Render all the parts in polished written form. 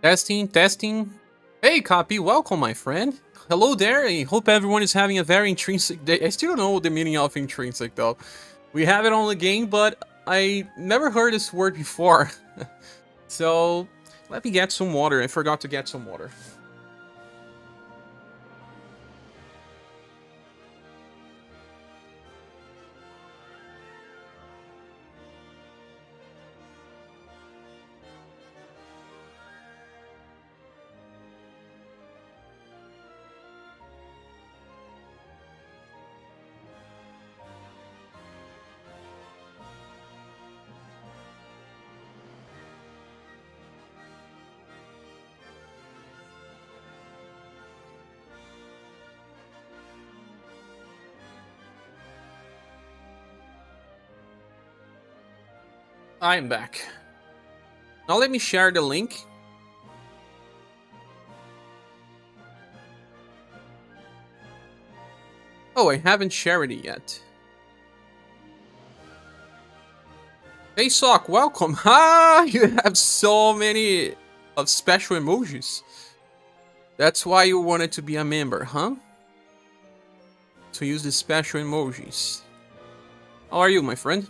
Testing, testing. Hey, Copy, welcome, my friend. Hello there, I hope everyone is having a very intrinsic day. I still don't know the meaning of intrinsic, though. We have it on the game, but I never heard this word before. So, let me get some water. I forgot to get some water. I'm back. Now let me share the link. Oh, I haven't shared it yet. Hey, Sock, welcome. Ah, you have so many of special emojis. That's why you wanted to be a member, huh? To use the special emojis. How are you, my friend?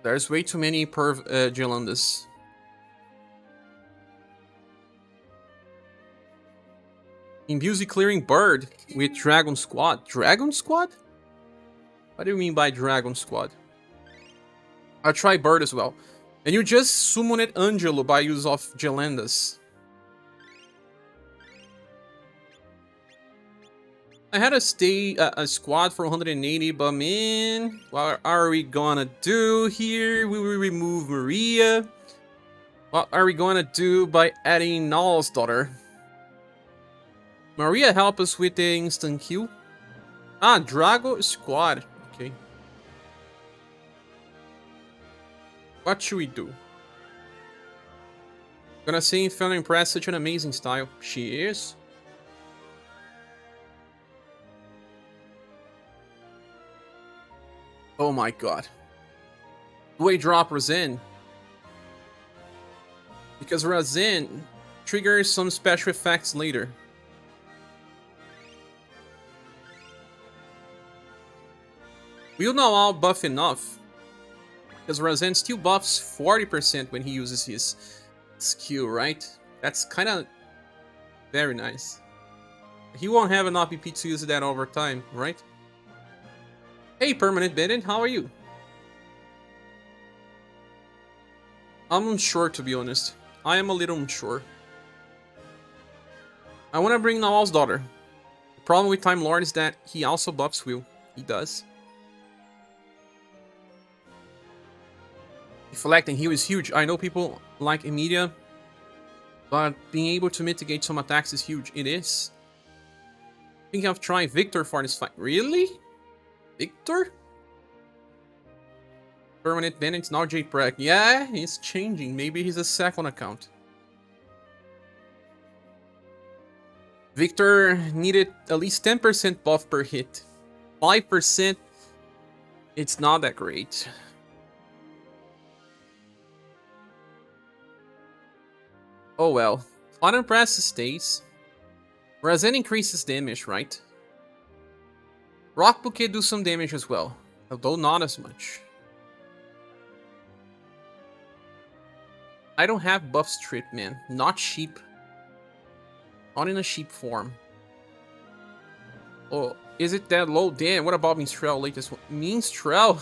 There's way too many Gelandas. Imbues clearing bird with Dragon Squad. Dragon Squad? What do you mean by Dragon Squad? I'll try bird as well. And you just summoned Angelo by use of Gelandas. I had to stay a squad for 180, but man, what are we gonna do here? We will remove Maria. What are we gonna do by adding Null's daughter? Maria help us with the instant kill. Ah, Drago squad. Okay. What should we do? Gonna say Inferno Impress, such an amazing style. She is. Oh my god. Do I drop Razin? Because Razin triggers some special effects later. Will Nawal buff enough? Because Razin still buffs 40% when he uses his skill, right? That's kind of very nice. He won't have enough PP to use that over time, right? Hey, Permanent Bandit, how are you? I'm unsure, to be honest. I am a little unsure. I want to bring Nawal's daughter. The problem with Time Lord is that he also buffs Will. He does. Deflecting heal is huge. I know people like Emilia, but being able to mitigate some attacks is huge. It is. Thinking of trying Victor for this fight. Really? Victor? Permanent Bandit's now JPreg. Yeah, he's changing. Maybe he's a second account. Victor needed at least 10% buff per hit. 5%, it's not that great. Oh well. Flutter Press stays. Razin increases damage, right? Rock Bouquet do some damage as well, although not as much. I don't have buff strip, man. Not sheep. Not in a sheep form. Oh, is it that low? Damn, what about Minstrel latest one? Minstrel?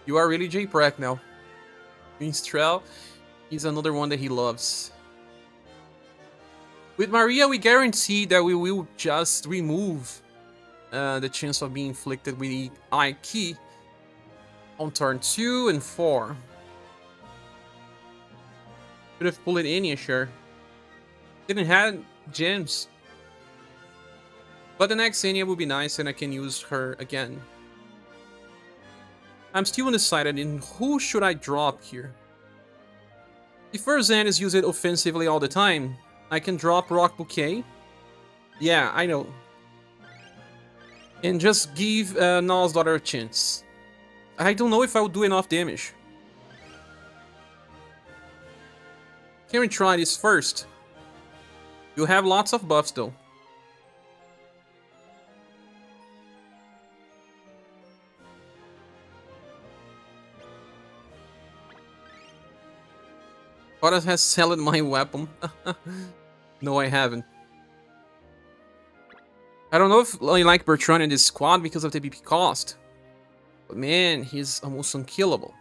You are really JPreg now. Minstrel is another one that he loves. With Maria, we guarantee that we will just remove the chance of being inflicted with the I key on turn 2 and 4. Could have pulled Enya, sure. Didn't have gems. But the next Enya will be nice and I can use her again. I'm still undecided in who should I drop here. If Verzan is used offensively all the time, I can drop Rock Bouquet. Yeah, I know. And just give Null's daughter a chance. I don't know if I will do enough damage. Can we try this first? You have lots of buffs though. What has sold my weapon? No, I haven't. I don't know if I like Bertrand in this squad because of the BP cost. But man, he's almost unkillable.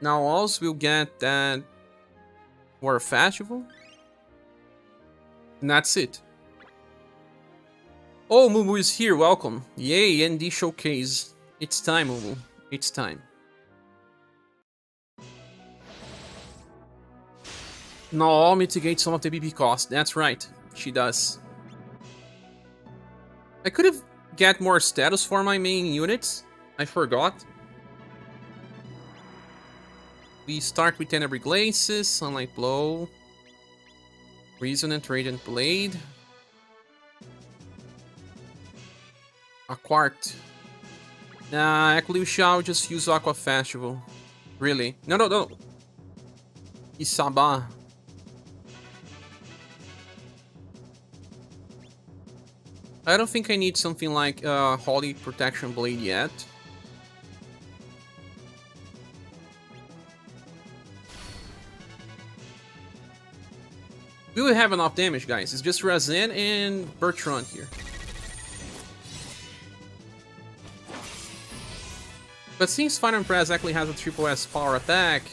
Now also we'll get that War Festival. And that's it. Oh, Mumu is here, welcome. Yay, ND Showcase. It's time, Mumu. It's time. No, mitigate some of the BP cost. That's right, she does. I could have get more status for my main units. I forgot. We start with Tenebrae Glaces, Sunlight Blow, Resonant Radiant Blade, a Quart. Nah, actually we shall just use Aqua Festival. Really? No. SaGa. I don't think I need something like Holy Protection Blade yet. We will have enough damage, guys. It's just Razan and Bertrand here. But since Fire and Press actually has a triple S power attack,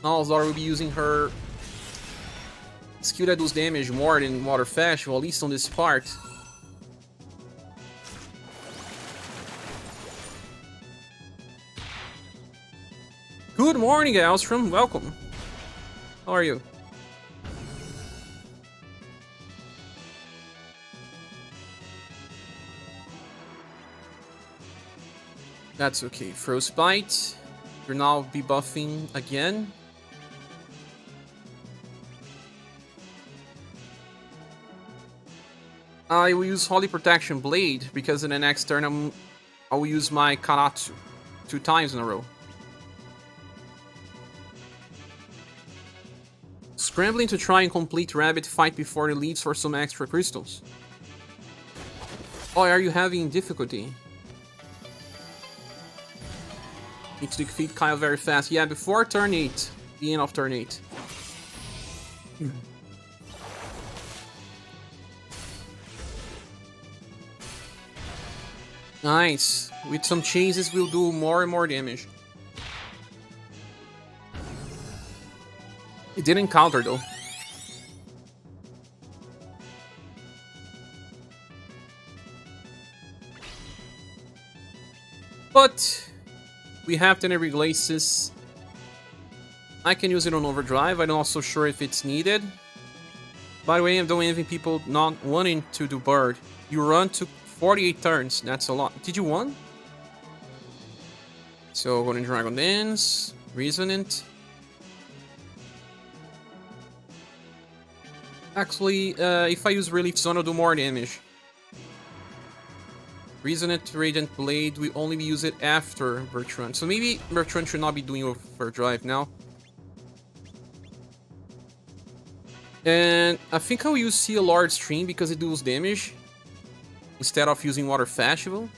Nalzar will be using her skill that does damage more than Water Festival, at least on this part. Good morning, Alstrom. Welcome. How are you? That's okay. Frostbite. You're now be buffing again. I will use Holy Protection Blade because in the next turn I will use my Karatsu 2 times in a row. Scrambling to try and complete Rabbit fight before it leaves for some extra crystals. Oh, are you having difficulty? Need to defeat Kyle very fast. Yeah, before turn 8. The end of turn 8. Nice. With some chases, we'll do more and more damage. It didn't counter though. But we have Tenebrae Glaces. I can use it on Overdrive. I'm not so sure if it's needed. By the way, I'm doing anything people not wanting to do Bird. You run to 48 turns. That's a lot. Did you won? So going to Dragon Dance, Resonant. Actually, if I use Relief Zone, I'll do more damage. Resonant Radiant Blade, we only use it after Bertrand. So maybe Bertrand should not be doing Overdrive now. And I think I'll use Sea Lord Stream because it deals damage instead of using Water Festival.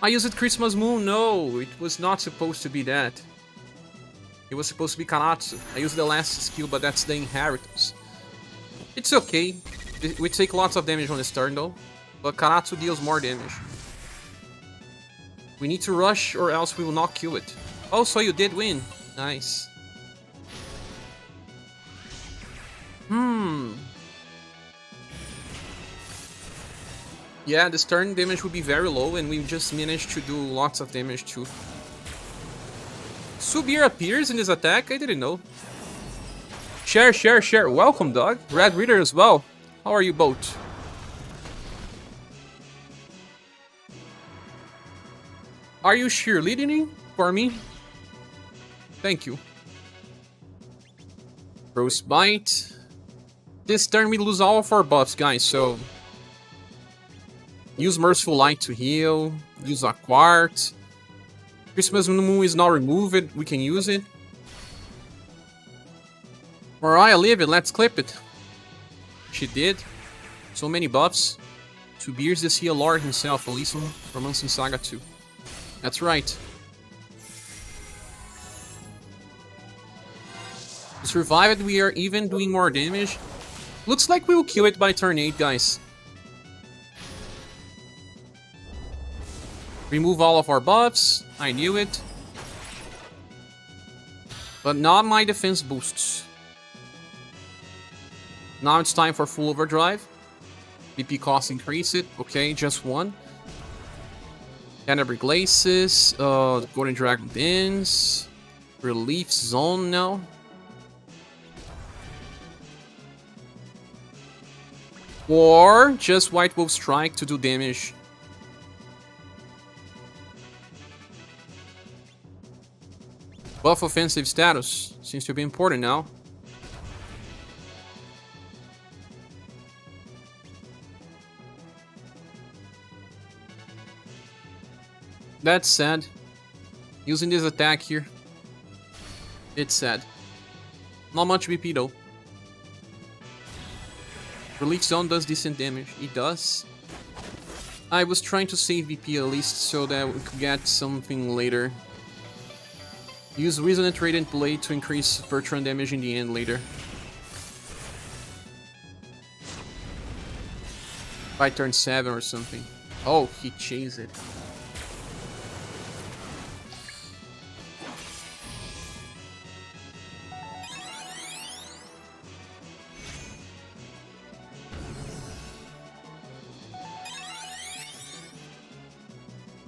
I used Christmas Moon. No, it was not supposed to be that. It was supposed to be Karatsu. I used the last skill, but that's the Inheritance. It's okay. We take lots of damage on this turn though, but Karatsu deals more damage. We need to rush or else we will not kill it. Oh, so you did win. Nice. Yeah, this turn damage will be very low and we just managed to do lots of damage too. ScherBR appears in this attack? I didn't know. Share. Welcome, dog. Red Reader as well. How are you both? Are you cheerleading for me? Thank you. Frostbite. This turn we lose all of our buffs, guys, so... Use Merciful Light to heal. Use a Quartz. Christmas Moon is not removed. We can use it. Mariah, leave it. Let's clip it. She did. So many buffs. 2 beers this heal Lord himself, Elysium from Unseen Saga 2. That's right. To survive it, we are even doing more damage. Looks like we will kill it by turn 8, guys. Remove all of our buffs. I knew it. But not my defense boosts. Now it's time for full overdrive. BP cost increase it. Okay, just 1. Canterbury Glacis. Golden Dragon Bins. Relief Zone now. Or just White Wolf Strike to do damage. Buff offensive status. Seems to be important now. That's sad. Using this attack here. It's sad. Not much BP though. Relief Zone does decent damage. It does. I was trying to save BP at least so that we could get something later. Use Resonant Radiant Blade to increase per turn damage in the end later. By turn 7 or something. Oh, he chased it.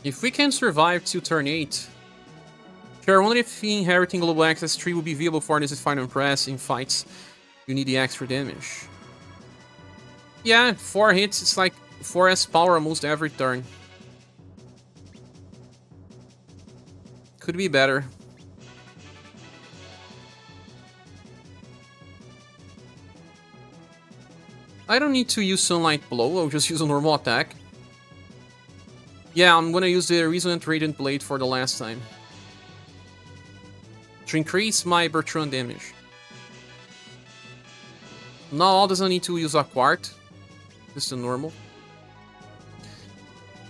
If we can survive to turn 8, sure, only if inheriting global access tree will be viable for this final press in fights. You need the extra damage. Yeah, 4 hits, it's like 4S power almost every turn. Could be better. I don't need to use Sunlight Blow, I'll just use a normal attack. Yeah, I'm gonna use the Resonant Radiant Blade for the last time. To increase my Bertrand damage. Now, doesn't need to use a Quart. Just a normal.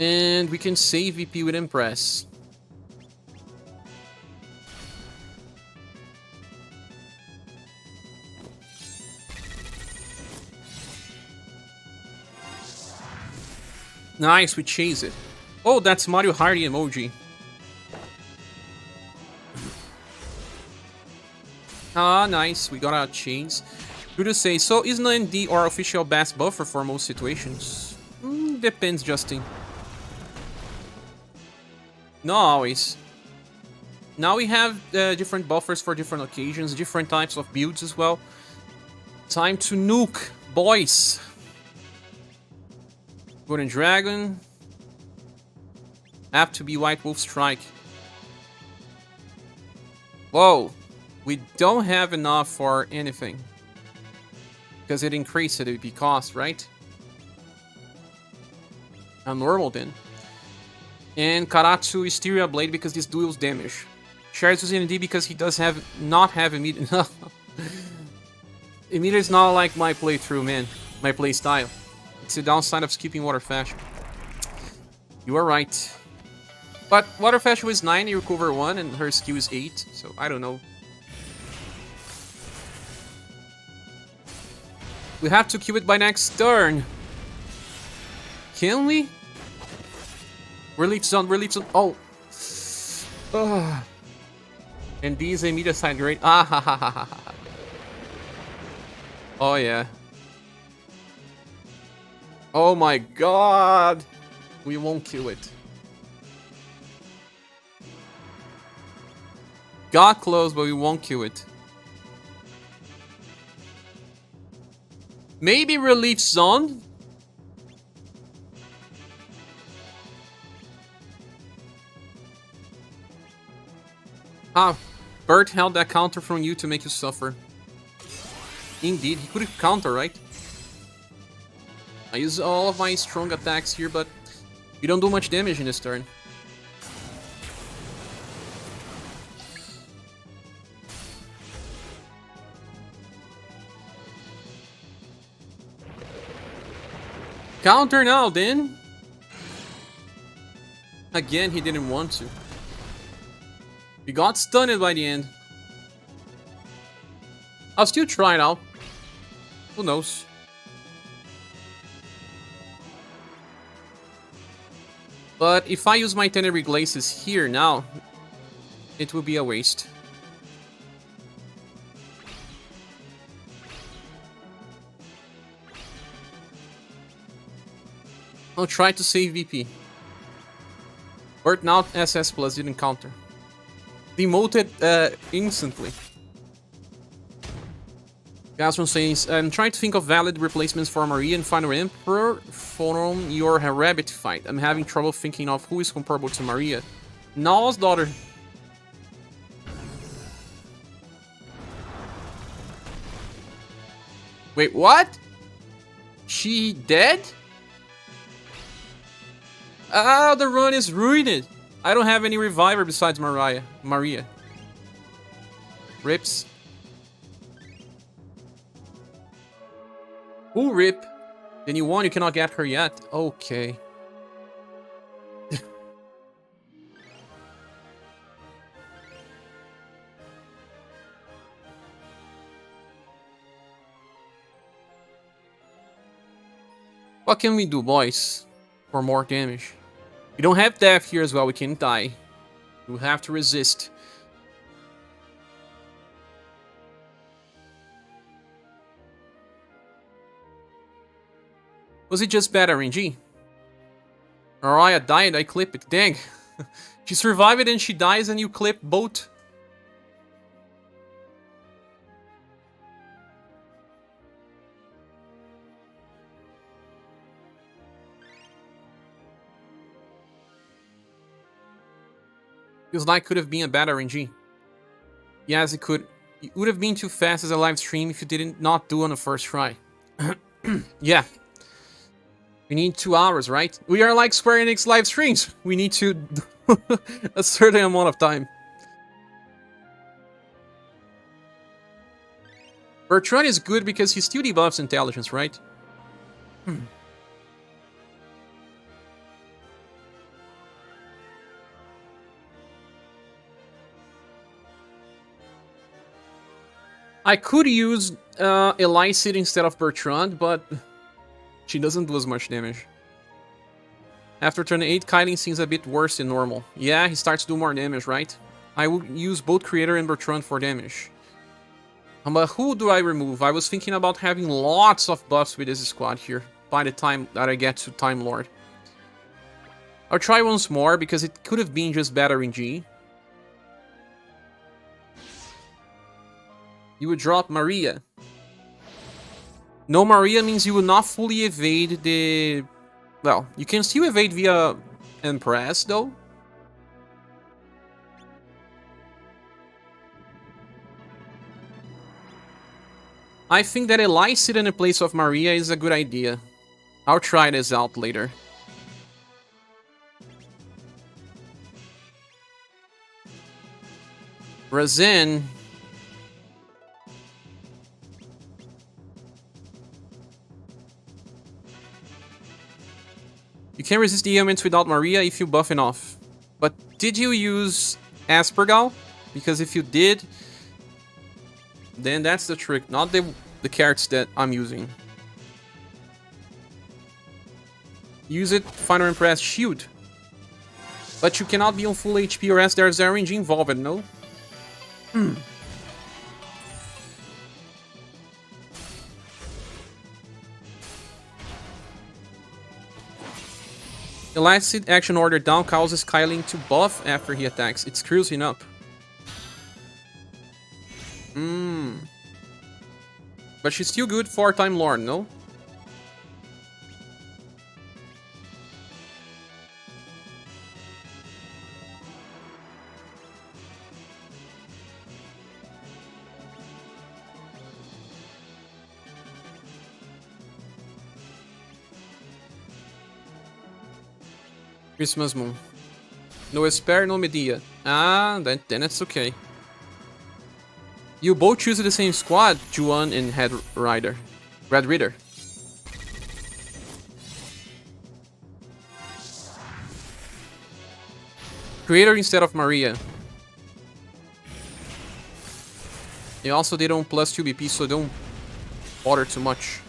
And we can save VP with Impress. Nice, we chase it. Oh, that's Mario Hardy emoji. Ah, nice. We got our chains. Good to say. So, is 9D our official best buffer for most situations? Depends, Justin. Not always. Now we have different buffers for different occasions, different types of builds as well. Time to nuke, boys. Golden Dragon. Have to be White Wolf Strike. Whoa. We don't have enough for anything. Because it increased the BP cost, right? Normal then. And Karatsu Hysteria Blade because this deals damage. Shares using ND because he does not have immediate. Immediate is not like my playthrough, man. My play style. It's the downside of skipping Water Fashion. You are right. But Water Fashion is 9, you recover 1, and her skill is 8, so I don't know. We have to kill it by next turn. Can we? Relief Zone, Relief Zone. Oh. And these immediate side great. Ah ha ha ha ha. Oh yeah. Oh my god. We won't kill it. Got close, but we won't kill it. Maybe Relief Zone? Ah, Bert held that counter from you to make you suffer. Indeed, he could counter, right? I use all of my strong attacks here, but you don't do much damage in this turn. Counter now, then! Again, he didn't want to. He got stunned by the end. I'll still try it out. Who knows? But if I use my Tenebrae Glaces here now, it will be a waste. I'll try to save VP. Bert now SS plus didn't counter. Demoted instantly. Gasron says, I'm trying to think of valid replacements for Maria and Final Emperor from your rabbit fight. I'm having trouble thinking of who is comparable to Maria. Null's daughter. Wait, what? She dead? Ah, the run is ruined. I don't have any reviver besides Maria. Rips. Ooh, rip. Then you won, you cannot get her yet. Okay. What can we do, boys? For more damage. We don't have death here as well, we can't die. We have to resist. Was it just bad RNG? Araya died, I clip it. Dang. She survived and she dies and you clip both. Feels like could have been a bad RNG. Yes, it could. It would have been too fast as a live stream if you didn't not do on the first try. Yeah. We need 2 hours, right? We are like Square Enix live streams. We need to do a certain amount of time. Bertrand is good because he still debuffs intelligence, right? I could use Elicit instead of Bertrand, but she doesn't do as much damage. After turn 8, Kylie seems a bit worse than normal. Yeah, he starts to do more damage, right? I will use both Creator and Bertrand for damage. But who do I remove? I was thinking about having lots of buffs with this squad here by the time that I get to Time Lord. I'll try once more because it could have been just better in G. You would drop Maria. No Maria means you will not fully evade the... Well, you can still evade via Empress, though. I think that Elicit in the place of Maria is a good idea. I'll try this out later. Razin... You can resist the elements without Maria if you buff enough. But did you use Aspergal? Because if you did, then that's the trick, not the carrots that I'm using. Use it, Final Impress, shield. But you cannot be on full HP or else there's RNG involved, no? The last action order down causes Kyling to buff after he attacks. It screws him up. But she's still good for Time Lord, no? Christmas Moon. No Esper, no Medea. Ah, then it's okay. You both choose the same squad, Juan and Red Rider. Creator instead of Maria. And also they don't plus 2 BP, so don't bother too much.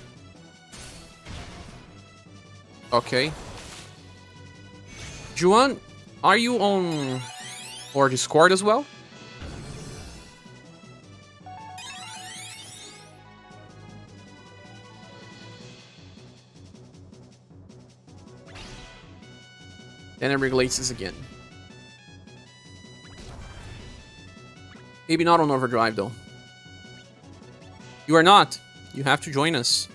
Okay. Juan, are you on our Discord as well? Then it regulates this again. Maybe not on overdrive though. You are not. You have to join us.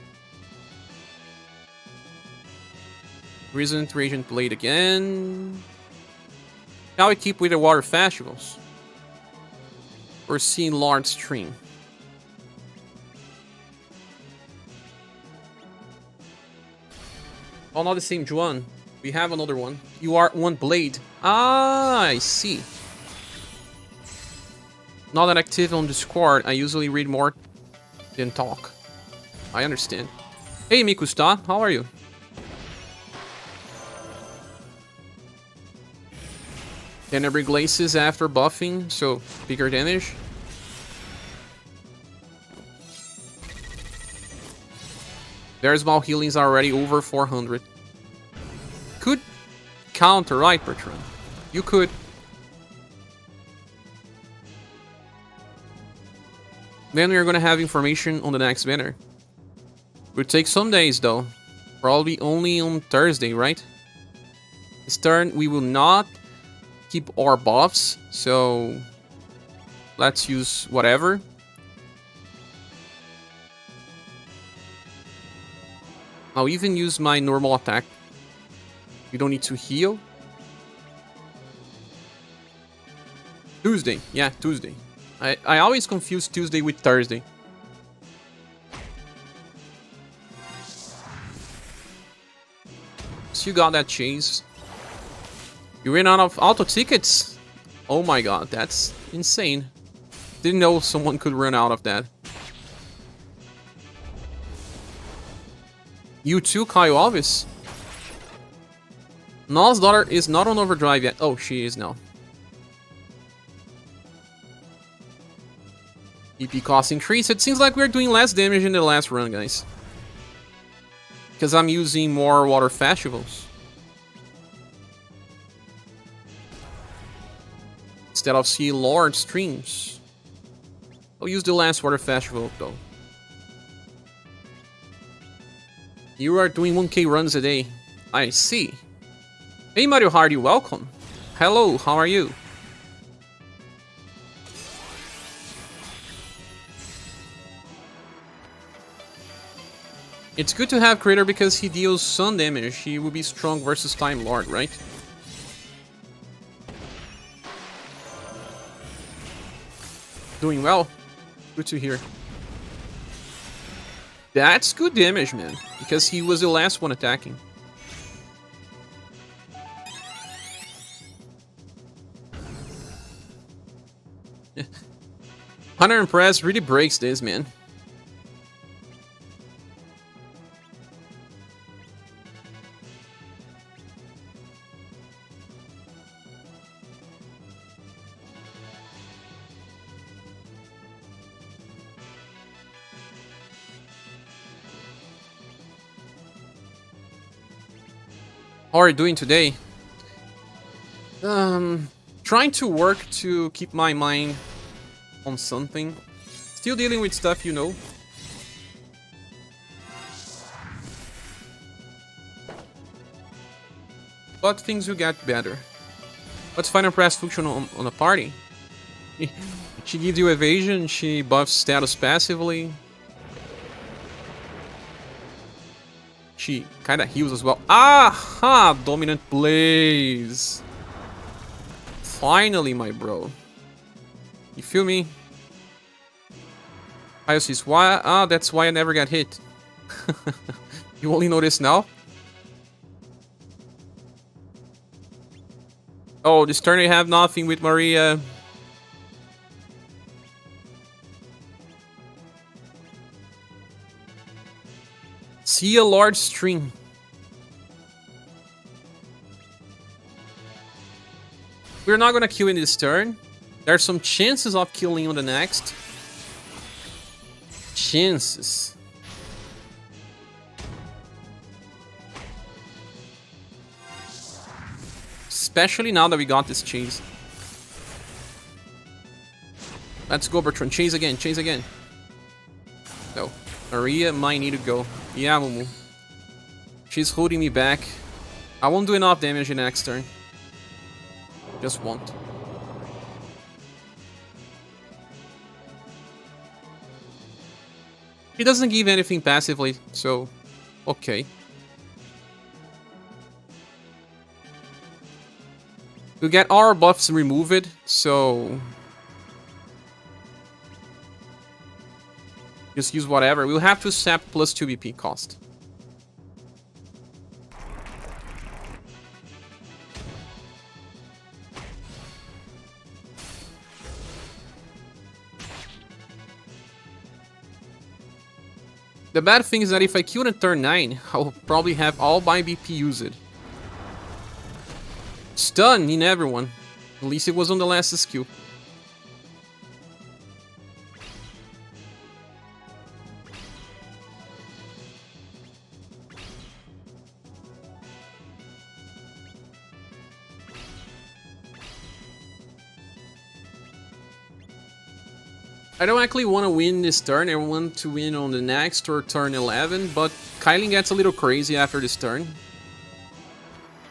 Resident Regent played again. Now we keep with the water festivals. We're seeing large stream. Oh, not the same Juan. We have another one. You are one blade. Ah, I see. Not that active on Discord. I usually read more than talk. I understand. Hey, Mikusta, how are you? Tenebri Glaces after buffing, so bigger damage. Their small healings are already over 400. Could counter, right, Bertrand? You could. Then we're gonna have information on the next banner. Will take some days though. Probably only on Thursday, right? This turn we will not keep our buffs, so let's use whatever. I'll even use my normal attack. You don't need to heal. Tuesday, yeah, Tuesday. I always confuse Tuesday with Thursday. So you got that chase. You ran out of auto tickets? Oh my god, that's insane. Didn't know someone could run out of that. You too, Kyle Alves? Nal's daughter is not on overdrive yet. Oh, she is now. EP cost increase. It seems like we're doing less damage in the last run, guys. Because I'm using more water festivals. Instead of sea large streams. I'll use the last water festival though. You are doing 1k runs a day. I see. Hey Mario Hardy, welcome. Hello, how are you? It's good to have Creator because he deals some damage. He will be strong versus Time Lord, right? Doing well. Good to hear. That's good damage, man. Because he was the last one attacking. Hunter and Press really breaks this, man. How are you doing today? Trying to work to keep my mind on something. Still dealing with stuff, you know. But things will get better. What's Final Press function on a party? She gives you evasion, she buffs status passively. She kind of heals as well. Aha! Dominant Blaze. Finally, my bro. You feel me? I see why. Ah, that's why I never got hit. You only notice now? Oh, this turn I have nothing with Maria. See a large string. We're not gonna kill in this turn. There's some chances of killing on the next. Chances. Especially now that we got this chase. Let's go, Bertrand. Chase again, chase again. No. Maria might need to go. Yeah, Mumu. She's holding me back. I won't do enough damage in next turn. Just won't. He doesn't give anything passively, so okay. We get our buffs removed, so just use whatever. We'll have to sap plus 2 BP cost. The bad thing is that if I kill in turn 9, I'll probably have all my BP used. Stun in everyone. At least it was on the last skill. I don't actually want to win this turn. I want to win on the next or turn 11, but Kyling gets a little crazy after this turn.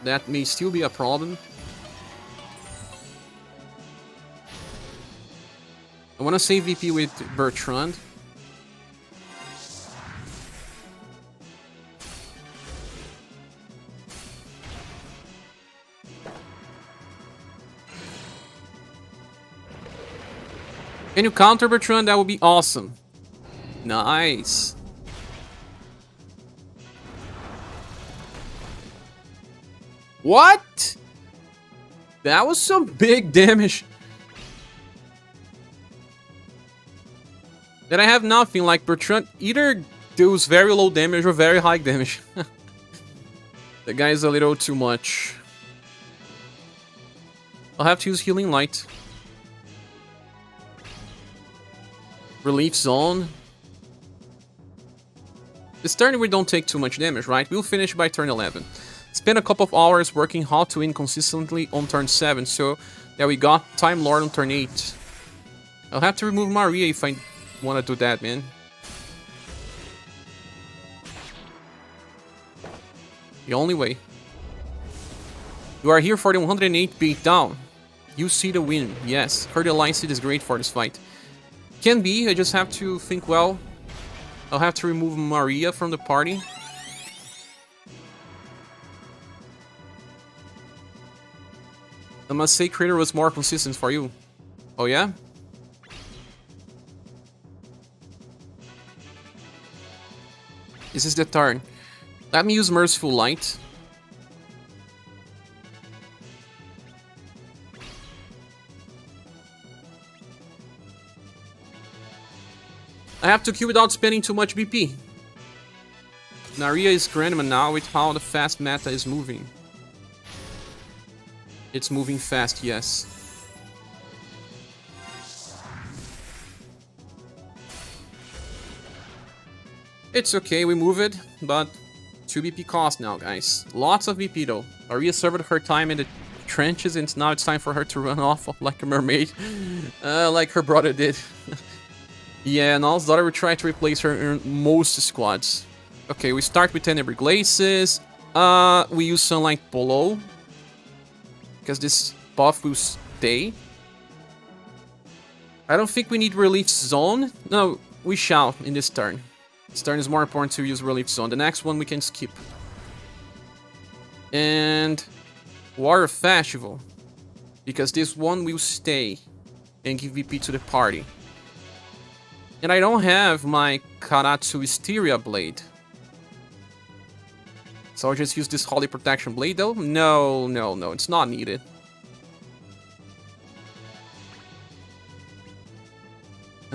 That may still be a problem. I want to save VP with Bertrand. Can you counter Bertrand? That would be awesome. Nice. What? That was some big damage. Then I have nothing. Like Bertrand either deals very low damage or very high damage. The guy is a little too much. I'll have to use Healing Light. Relief Zone. This turn we don't take too much damage, right? We'll finish by turn 11. Spend a couple of hours working how to win consistently on turn 7, so yeah, we got Time Lord on turn 8. I'll have to remove Maria if I want to do that, man. The only way. You are here for the 108 beatdown. You see the win. Yes, her Alliance is great for this fight. Can be, I just have to think well. I'll have to remove Maria from the party. I must say Crater was more consistent for you. Oh yeah? This is the turn. Let me use Merciful Light. I have to kill without spending too much BP. Maria is Grandma now with how the fast meta is moving. It's moving fast, yes. It's okay, we move it, but 2 BP cost now, guys. Lots of BP though. Maria served her time in the trenches and now it's time for her to run off like a mermaid. Like her brother did. Yeah, and Al's daughter will try to replace her in most squads. Okay, we start with Tenebrae Glaces. We use Sunlight below. Because this buff will stay. I don't think we need Relief Zone. No, we shall in this turn. This turn is more important to use Relief Zone. The next one we can skip. And Water Festival. Because this one will stay and give VP to the party. And I don't have my Karatsu Wisteria Blade. So I'll just use this Holy Protection Blade though? No, it's not needed.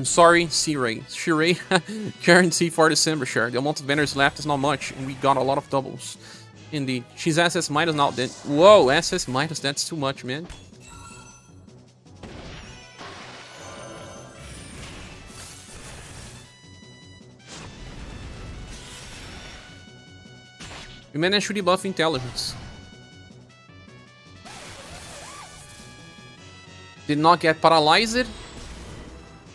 I'm sorry, C-Ray. She-Ray, guarantee for December share. The amount of banners left is not much, and we got a lot of doubles. Indeed. She's SS minus now then. Whoa, SS minus, that's too much, man. We managed to debuff intelligence. Did not get paralyzed.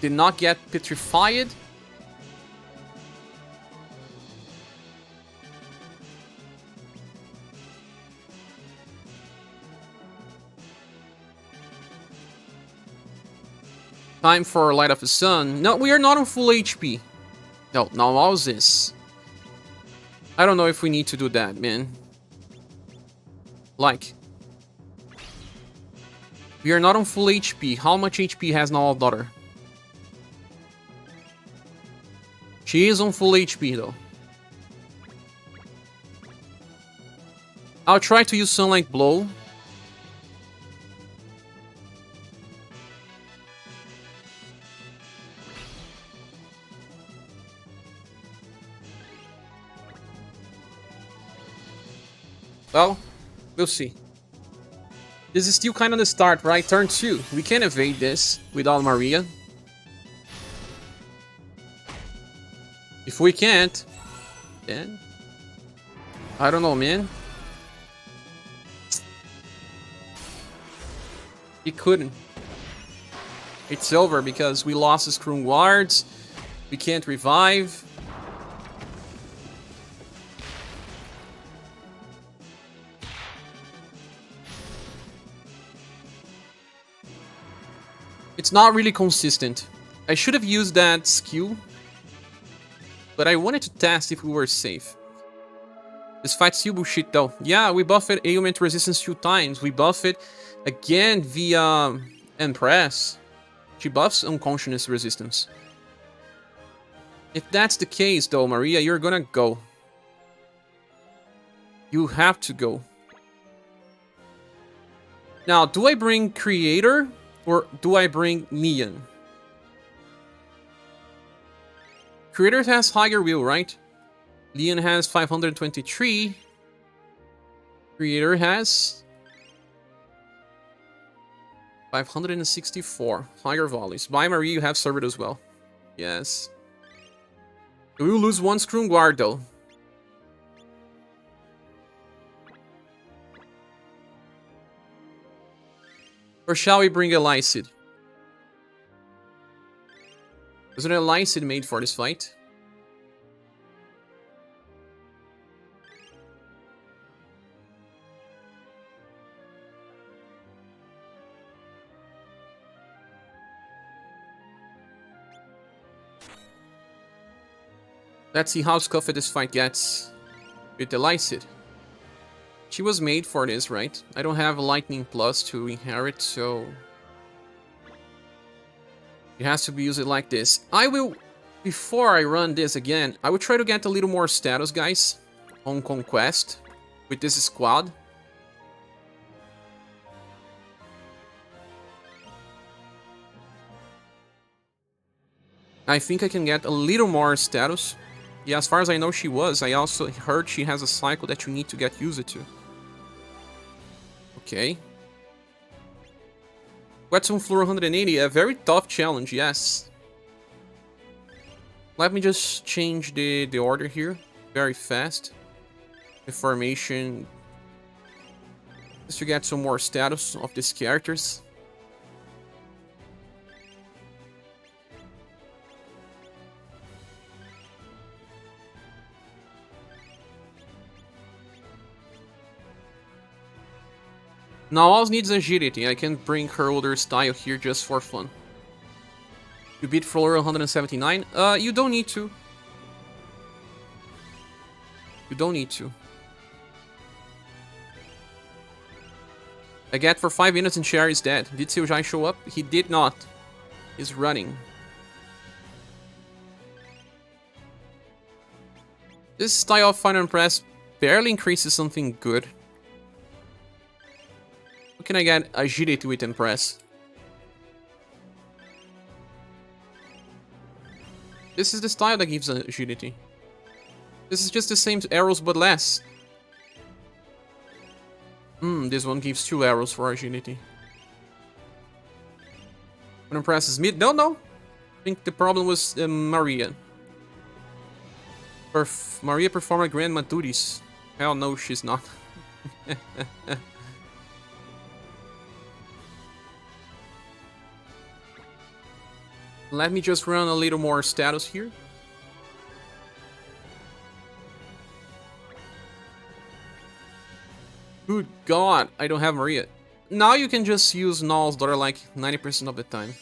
Did not get petrified. Time for Light of the Sun. No, we are not on full HP. No, now how's this? I don't know if we need to do that, man. Like. We are not on full HP. How much HP has now our daughter? She is on full HP though. I'll try to use Sunlight Blow. Well, we'll see. This is still kind of the start, right? Turn 2. We can evade this without Maria. If we can't, then I don't know, man. He couldn't. It's over because we lost his Kroon Guards. We can't revive. It's not really consistent. I should have used that skill, but I wanted to test if we were safe. This fight's still bullshit though. Yeah, we buffed ailment resistance 2 times. We buffed it again via Empress. She buffs unconsciousness resistance. If that's the case though, Maria, you're gonna go. You have to go. Now, do I bring Creator? Or do I bring Neon? Creator has higher will, right? Leon has 523. Creator has 564. Higher volleys. By Marie, you have served as well. Yes. We will lose one Kroon Guard though. Or shall we bring a Lycid? Wasn't a Lycid made for this fight? Let's see how scuffed this fight gets with the Lycid. She was made for this, right? I don't have a Lightning Plus to inherit, so it has to be used like this. I will, before I run this again, I will try to get a little more status, guys, on Conquest with this squad. I think I can get a little more status. Yeah, as far as I know she was. I also heard she has a cycle that you need to get used to. Okay. Whetstone Floor 180, a very tough challenge, yes. Let me just change the order here very fast. The formation. Just to get some more status of these characters. Now all needs agility. I can bring her older style here just for fun. You beat Floor 179? You don't need to. You don't need to. I get for 5 minutes and Cher is dead. Did SaGa show up? He did not. He's running. This style of Final Press barely increases something good. How can I get agility with Impress? This is the style that gives agility. This is just the same arrows but less. This one gives 2 arrows for agility. When it presses mid, no. I think the problem was Maria. Maria performed grandma duties. Hell no, she's not. Let me just run a little more status here. Good God, I don't have Maria. Now you can just use nulls that are like 90% of the time.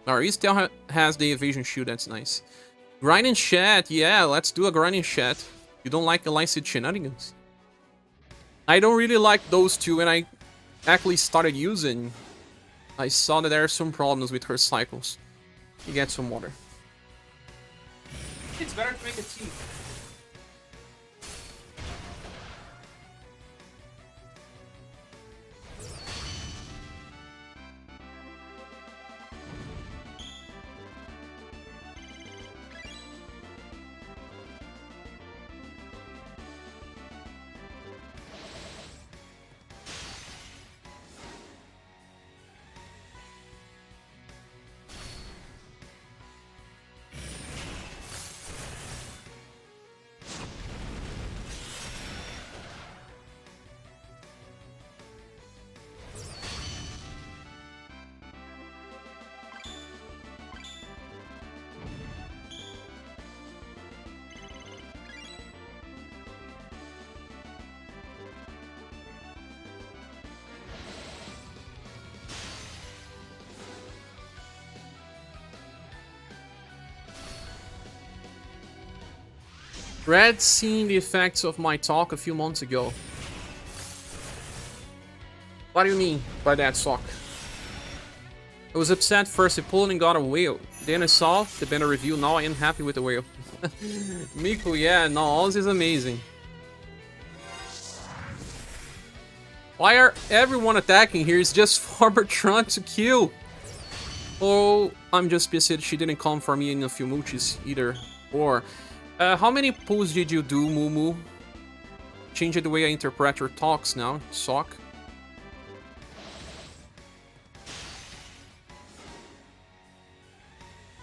Maria still has the evasion shield, that's nice. Grinding chat, yeah, let's do a grinding chat. You don't like illicit shenanigans? I don't really like those two. When I actually started using, I saw that there are some problems with her cycles. You get some water. It's better to make a tea. Red seen the effects of my talk a few months ago. What do you mean by that, Sock? I was upset first, I pulled and got a whale. Then I saw the banner review, now I am happy with the whale. Miku, yeah, no, all this is amazing. Why are everyone attacking here? It's just Farmer trying to kill. Oh, I'm just pissed she didn't come for me in a few mooches either. Or... how many pulls did you do, Mumu? Change the way I interpret your talks now, Sock.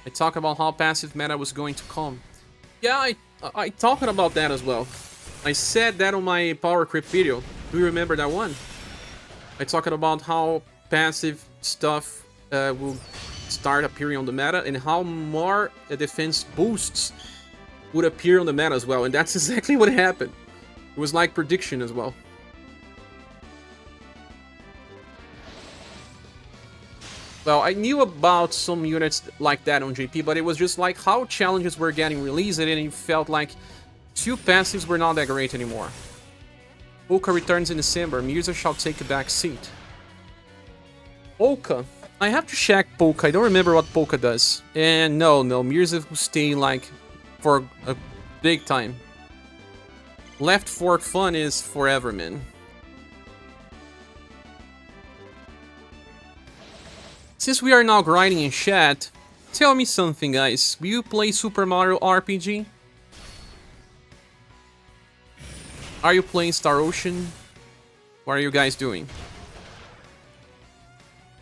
I talk about how passive meta was going to come. Yeah, I talked about that as well. I said that on my power creep video. Do you remember that one? I talked about how passive stuff will start appearing on the meta and how more defense boosts would appear on the meta as well, and that's exactly what happened. It was like prediction as well. Well, I knew about some units like that on JP, but it was just like how challenges were getting released, and it felt like 2 passives were not that great anymore. Polka returns in December. Mirza shall take a back seat. Polka. I have to check Polka. I don't remember what Polka does. And no, Mirza will stay like for a big time. Left Fork fun is forever, man. Since we are now grinding in chat, tell me something, guys. Will you play Super Mario RPG? Are you playing Star Ocean? What are you guys doing?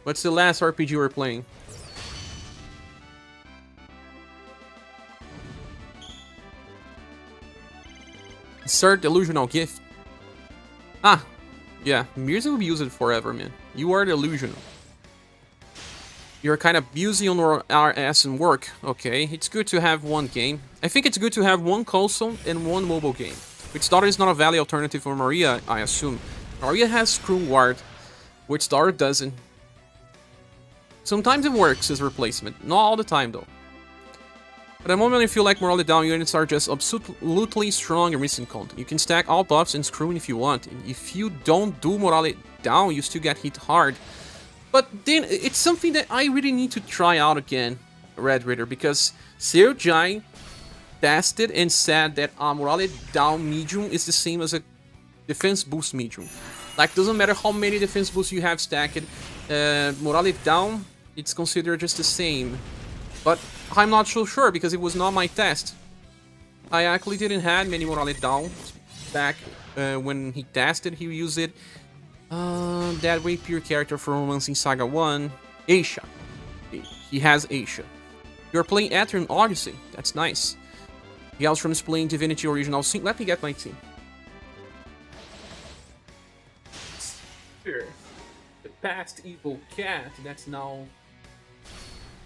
What's the last RPG you were playing? Insert delusional gift. Ah, yeah, Mirza will use it forever, man. You are delusional. You're kind of busy on our ass and work. Okay, it's good to have one game. I think it's good to have one console and one mobile game. Which Daughter is not a valid alternative for Maria, I assume. Maria has Screwguard, which Daughter doesn't. Sometimes it works as a replacement, not all the time though. At the moment I feel like morally down units are just absolutely strong in recent content. You can stack all buffs and screw in if you want. If you don't do morale down, you still get hit hard. But then it's something that I really need to try out again, Red Raider, because SerGa tested and said that morale down medium is the same as a defense boost medium. Like, doesn't matter how many defense boosts you have stacked, morale down, it's considered just the same. But I'm not so sure because it was not my test. I actually didn't have many morale down back when he tested. He used it. That rapier character from Romancing Saga 1, Aisha. He has Aisha. You're playing Atrium Odyssey. That's nice. He also from playing Divinity Original Sin. Let me get my team. Here. The past evil cat that's now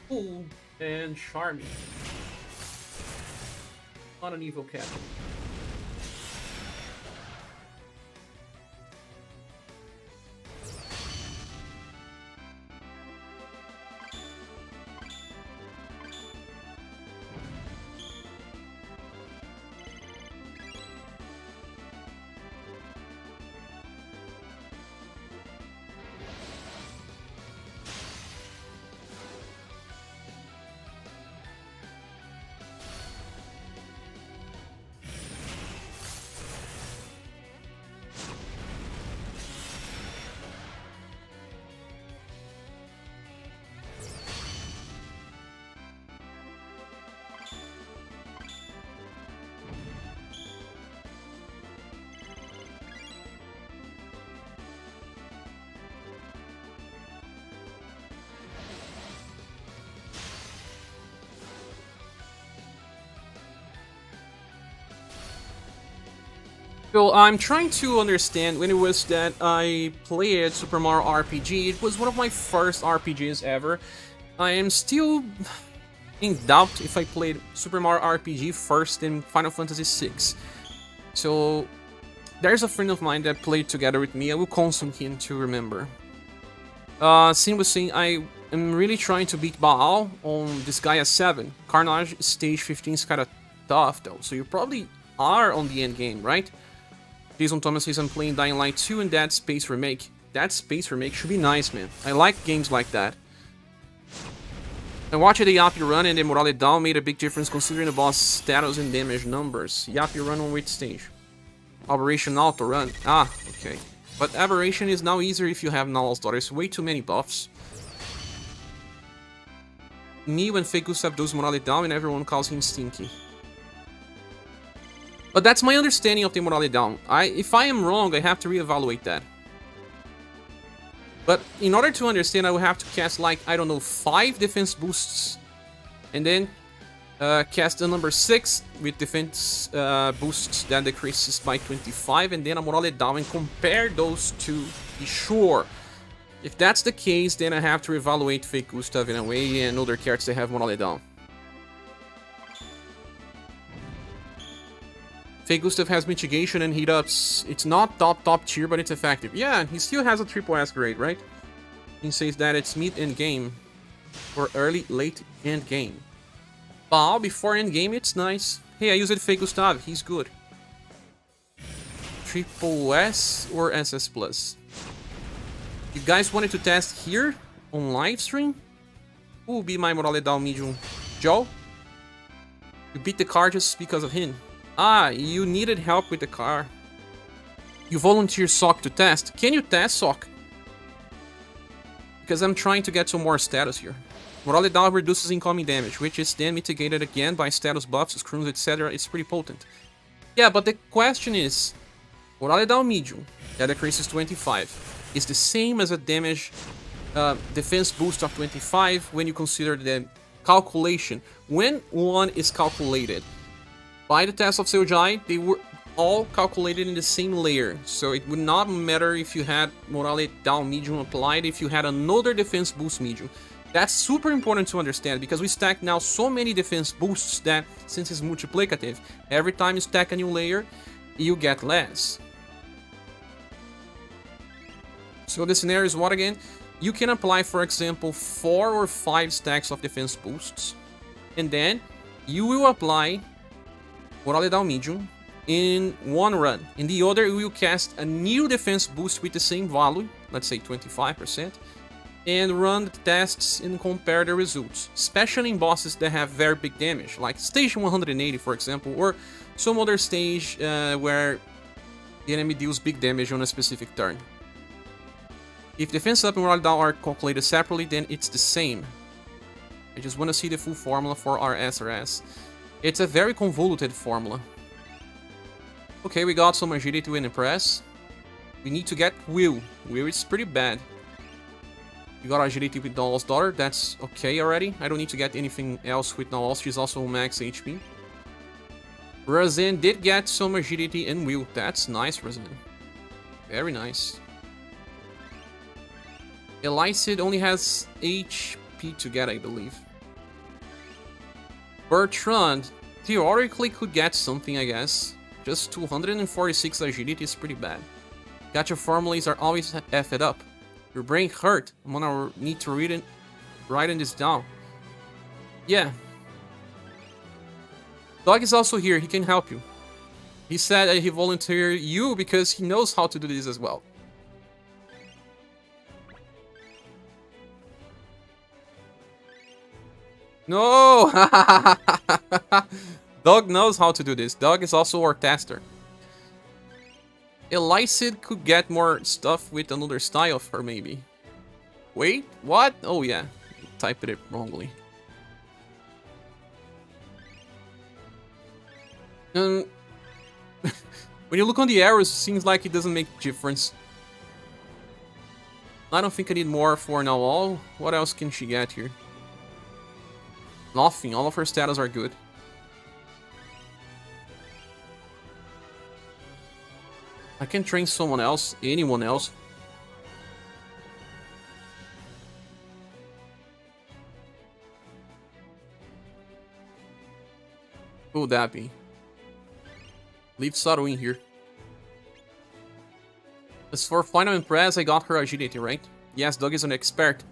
cool and charming. Not an evil cat. So I'm trying to understand when it was that I played Super Mario RPG. It was one of my first RPGs ever. I am still in doubt if I played Super Mario RPG first in Final Fantasy VI. So there's a friend of mine that played together with me. I will consult him to remember. Sin was saying I am really trying to beat Baal on this Gaia 7. Carnage stage 15 is kind of tough though, so you probably are on the end game, right? Jason Thomas says I'm playing Dying Light 2 and Dead Space Remake. Dead Space Remake should be nice, man. I like games like that. I watched the Yappy run and the morale down made a big difference considering the boss status and damage numbers. Yappy run on which stage? Aberration Auto run. Ah, okay. But Aberration is now easier if you have Null's Daughter. It's way too many buffs. Me when Fake Gustav does morale down and everyone calls him Stinky. But that's my understanding of the morale down. If I am wrong, I have to reevaluate that. But in order to understand, I will have to cast like, I don't know, 5 defense boosts. And then cast the number 6 with defense boosts that decreases by 25. And then a morale down and compare those to be sure. If that's the case, then I have to reevaluate Fake Gustav in a way and other characters that have morale down. Fake Gustav has mitigation and heat ups. It's not top tier, but it's effective. Yeah, he still has a triple S grade, right? He says that it's mid end game or early late end game. Baal before end game, it's nice. Hey, I used Fake Gustav. He's good. Triple S or SS plus. You guys wanted to test here on live stream? Who will be my morale down medium? Joe? You beat the car just because of him. Ah, you needed help with the car. You volunteer Sock to test. Can you test Sock? Because I'm trying to get some more status here. Morale down reduces incoming damage, which is then mitigated again by status buffs, screws, etc. It's pretty potent. Yeah, but the question is, morale down medium, that decreases 25, is the same as a damage defense boost of 25 when you consider the calculation. When one is calculated by the test of SaGa, they were all calculated in the same layer, so it would not matter if you had morale down medium applied if you had another defense boost medium. That's super important to understand because we stack now so many defense boosts that since it's multiplicative, every time you stack a new layer, you get less. So the scenario is what again? You can apply, for example, 4 or 5 stacks of defense boosts, and then you will apply morale down medium in one run. In the other, you will cast a new defense boost with the same value, let's say 25%, and run the tests and compare the results, especially in bosses that have very big damage, like stage 180, for example, or some other stage where the enemy deals big damage on a specific turn. If defense up and morale down are calculated separately, then it's the same. I just want to see the full formula for our SRS. It's a very convoluted formula. Okay, we got some agility and impress. We need to get will. Will is pretty bad. We got agility with Doll's daughter. That's okay already. I don't need to get anything else with Doll. She's also max HP. Razan did get some agility and will. That's nice, Razan. Very nice. Elicid only has HP to get, I believe. Bertrand theoretically could get something, I guess. Just 246 agility is pretty bad. Gacha formulas are always effed up. Your brain hurt. I'm gonna need to write this down. Yeah. Dog is also here. He can help you. He said that he volunteered you because he knows how to do this as well. No! Dog knows how to do this. Dog is also our tester. Elicid could get more stuff with another style of her, maybe. Wait, what? Oh yeah, typed it wrongly. When you look on the arrows, it seems like it doesn't make a difference. I don't think I need more for now all. What else can she get here? Nothing, all of her status are good. I can train someone else, anyone else. Who would that be? Leave Sato in here. As for Final Impress, I got her agility, right? Yes, Doug is an expert.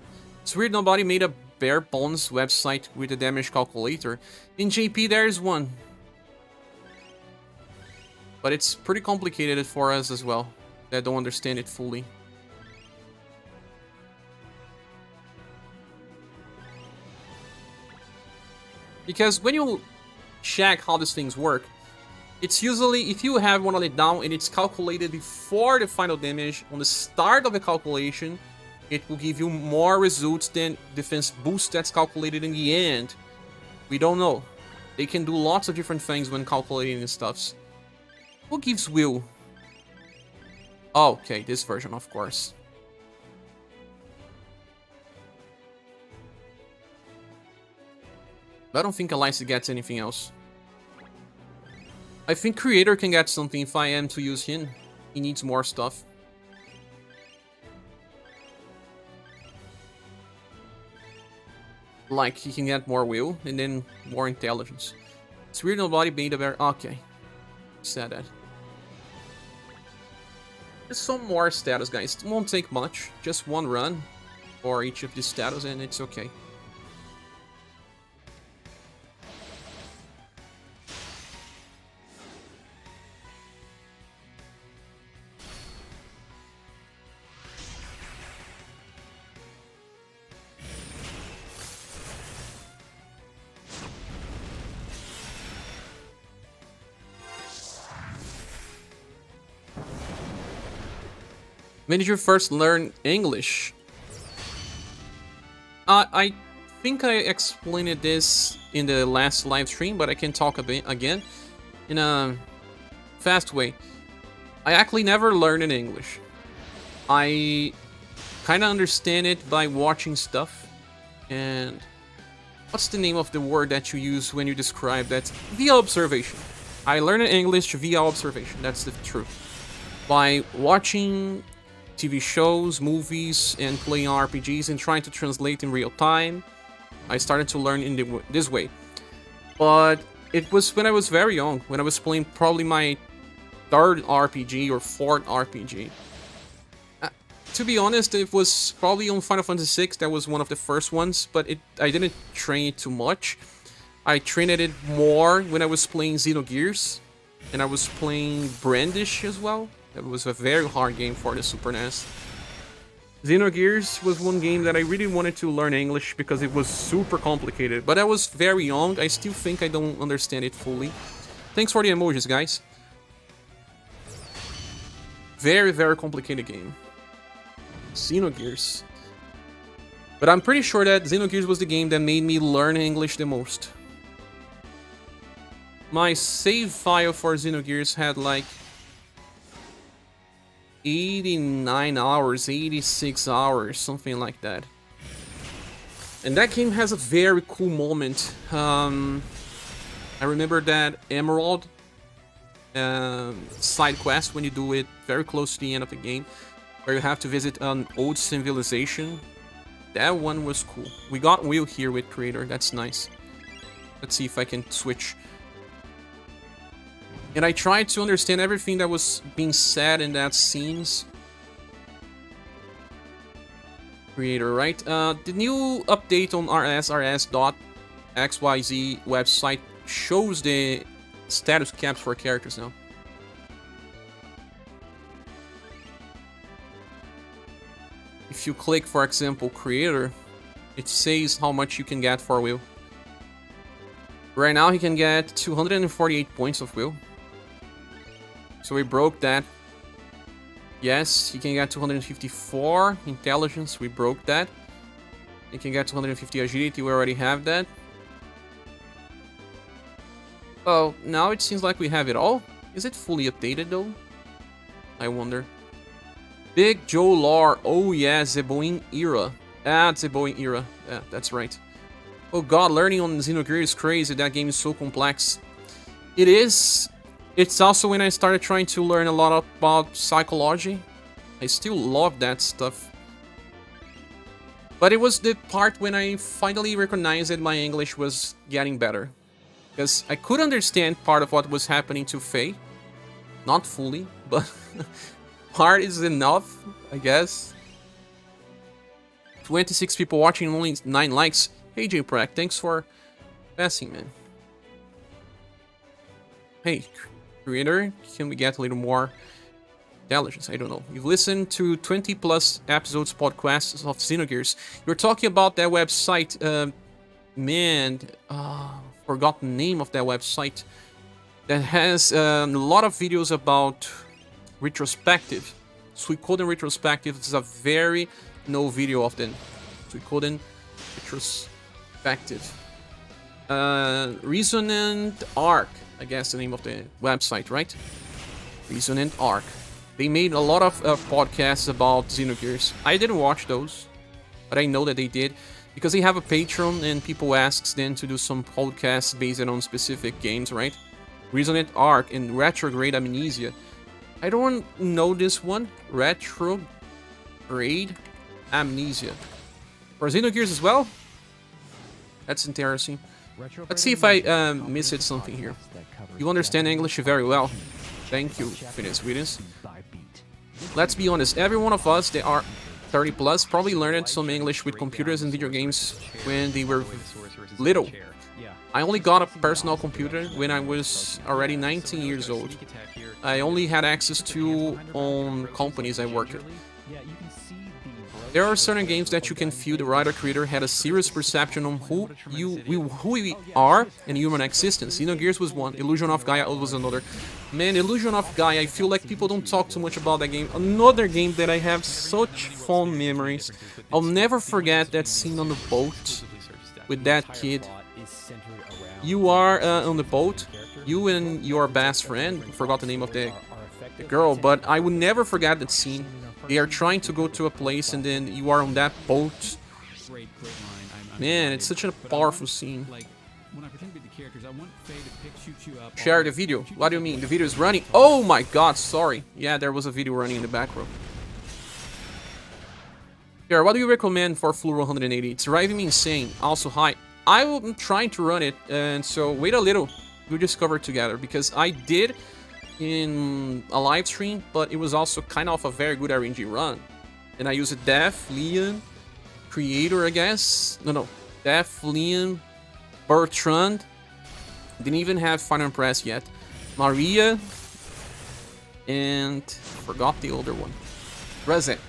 It's weird nobody made a bare bones website with a damage calculator. In JP there's one. But it's pretty complicated for us as well. I don't understand it fully. Because when you check how these things work, it's usually if you have one on it down and it's calculated before the final damage, on the start of the calculation, it will give you more results than defense boost that's calculated in the end. We don't know. They can do lots of different things when calculating these stuffs. Who gives will? Oh, okay, this version, of course. I don't think Elicid gets anything else. I think Creator can get something if I am to use him. He needs more stuff. Like, he can get more will, and then more intelligence. It's weird nobody made a very... Okay. Said that. There's some more status, guys. It won't take much. Just one run for each of these status, and it's okay. When did you first learn English? I think I explained this in the last live stream, but I can talk a bit again in a fast way. I actually never learned in English. I kind of understand it by watching stuff. And what's the name of the word that you use when you describe that? Via observation. I learned English via observation. That's the truth. By watching TV shows, movies, and playing RPGs and trying to translate in real time, I started to learn in this way. But it was when I was very young, when I was playing probably my third RPG or fourth RPG. To be honest, it was probably on Final Fantasy VI, that was one of the first ones, but I didn't train it too much. I trained it more when I was playing Xenogears, and I was playing Brandish as well. That was a very hard game for the Super NES. Xenogears was one game that I really wanted to learn English because it was super complicated. But I was very young. I still think I don't understand it fully. Thanks for the emojis, guys. Very, very complicated game. Xenogears. But I'm pretty sure that Xenogears was the game that made me learn English the most. My save file for Xenogears had like 89 hours, 86 hours, something like that. And that game has a very cool moment. I remember that Emerald side quest when you do it very close to the end of the game, where you have to visit an old civilization. That one was cool. We got Will here with Creator, that's nice. Let's see if I can switch. And I tried to understand everything that was being said in that scenes. Creator, right? The new update on rsrs.xyz website shows the status caps for characters now. If you click, for example, Creator, it says how much you can get for Will. Right now he can get 248 points of Will. So we broke that. Yes, he can get 254 intelligence, we broke that. He can get 250 agility, we already have that. Oh, now it seems like we have it all. Is it fully updated though? I wonder. Big Joe Lore, oh yeah, Zeboin era. Ah, Zeboin era, yeah, that's right. Oh god, learning on Xenogears is crazy, that game is so complex. It is. It's also when I started trying to learn a lot about psychology. I still love that stuff. But it was the part when I finally recognized that my English was getting better. Because I could understand part of what was happening to Faye. Not fully, but part is enough, I guess. 26 people watching, only 9 likes. Hey J-Prac, thanks for passing, man. Hey, Creator, can we get a little more intelligence? I don't know. You've listened to 20 plus episodes, podcasts of Xenogears. You're talking about that website, man, forgot the name of that website, that has a lot of videos about retrospective. Suikoden retrospective is a very no video of them. Suikoden retrospective. Resonant Arc, I guess the name of the website, right? Resonant Arc. They made a lot of podcasts about Xenogears. I didn't watch those, but I know that they did, because they have a Patreon and people asks them to do some podcasts based on specific games, right? Resonant Arc and Retrograde Amnesia. I don't know this one. Retrograde Amnesia. For Xenogears as well? That's interesting. Let's see if I missed something here. You understand English very well. Thank you, Phineas Williams. Let's be honest, every one of us that are 30 plus probably learned some English with computers and video games when they were little. I only got a personal computer when I was already 19 years old. I only had access to on companies I worked at. There are certain games that you can feel the writer creator had a serious perception on who we are and human existence. Xenogears was one, Illusion of Gaia was another. Man, Illusion of Gaia, I feel like people don't talk too much about that game. Another game that I have such fond memories. I'll never forget that scene on the boat with that kid. You are on the boat, you and your best friend, I forgot the name of the girl, but I would never forget that scene. They are trying to go to a place and then you are on that boat. Man, it's such a powerful scene. Share the video. What do you mean? The video is running? Oh my god, sorry. Yeah, there was a video running in the background. Here, what do you recommend for Flu 180? It's driving me insane. Also, hi. I'm trying to run it, and so wait a little. We'll discover together, because I did in a live stream, but it was also kind of a very good RNG run. And I used Def, Leon, Creator, I guess. No. Def, Leon, Bertrand. Didn't even have Final Press yet. Maria. And forgot the older one. Reze.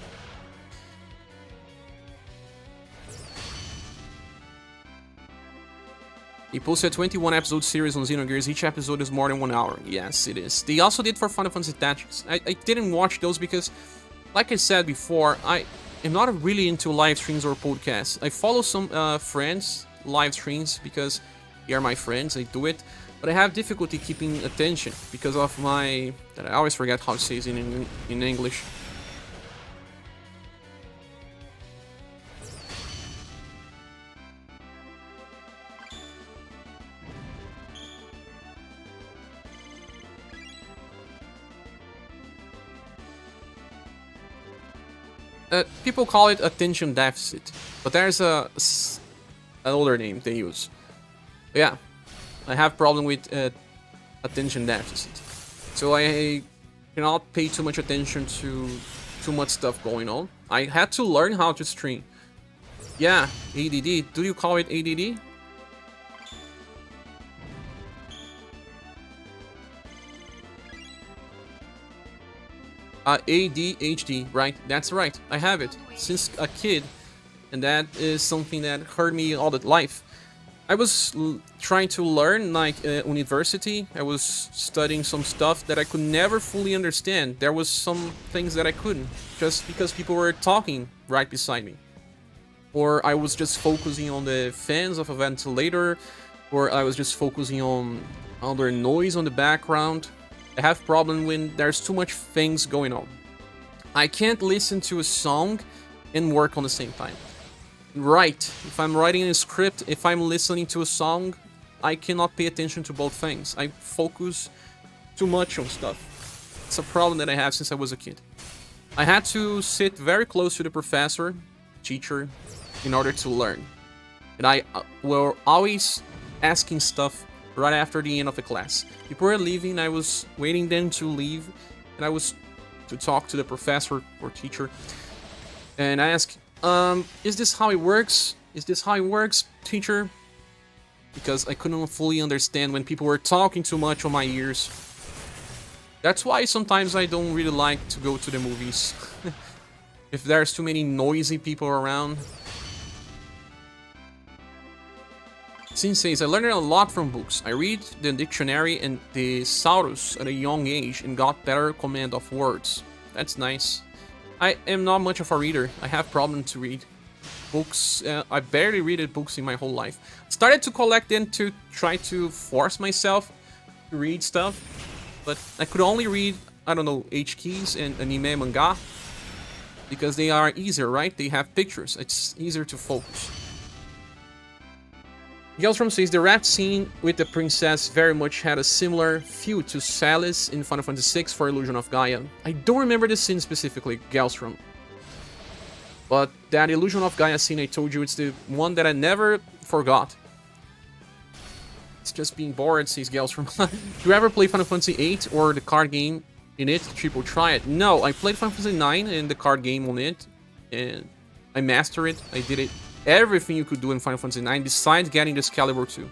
They posted a 21 episode series on Xenogears. Each episode is more than 1 hour. Yes, it is. They also did for Final Fantasy Tactics. I didn't watch those because, like I said before, am not really into live streams or podcasts. I follow some friends live streams because they are my friends. I do it, but I have difficulty keeping attention because of my. I always forget how to say it in English. People call it attention deficit, but there's an older name they use. But yeah, I have problem with attention deficit, so I cannot pay too much attention to too much stuff going on. I had to learn how to stream. Yeah, ADD. Do you call it ADD? ADHD, right? That's right. I have it since a kid, and that is something that hurt me all the life. I was trying to learn like university. I was studying some stuff that I could never fully understand. There was some things that I couldn't, just because people were talking right beside me. Or I was just focusing on the fans of a ventilator, or I was just focusing on other noise on the background. I have problem when there's too much things going on. I can't listen to a song and work on the same time. Right, if I'm writing a script, if I'm listening to a song, I cannot pay attention to both things. I focus too much on stuff. It's a problem that I have since I was a kid. I had to sit very close to the professor, teacher, in order to learn. And I were always asking stuff right after the end of the class. People were leaving, I was waiting them to leave, and I was to talk to the professor or teacher. And I asked, is this how it works? Is this how it works, teacher? Because I couldn't fully understand when people were talking too much on my ears. That's why sometimes I don't really like to go to the movies. If there's too many noisy people around. Sin says, I learned a lot from books. I read the dictionary and the thesaurus at a young age and got better command of words. That's nice. I am not much of a reader. I have problem to read books. I barely read books in my whole life. Started to collect them to try to force myself to read stuff, but I could only read, I don't know, H-keys and anime manga because they are easier, right? They have pictures. It's easier to focus. Gelstrom says the rat scene with the princess very much had a similar feel to Salis in Final Fantasy VI for Illusion of Gaia. I don't remember the scene specifically, Gelstrom. But that Illusion of Gaia scene I told you, it's the one that I never forgot. It's just being bored, says Gelstrom. Do you ever play Final Fantasy VIII or the card game in it? Triple try it. No, I played Final Fantasy IX and the card game on it. And I mastered it. I did it. Everything you could do in Final Fantasy IX besides getting the Excalibur 2.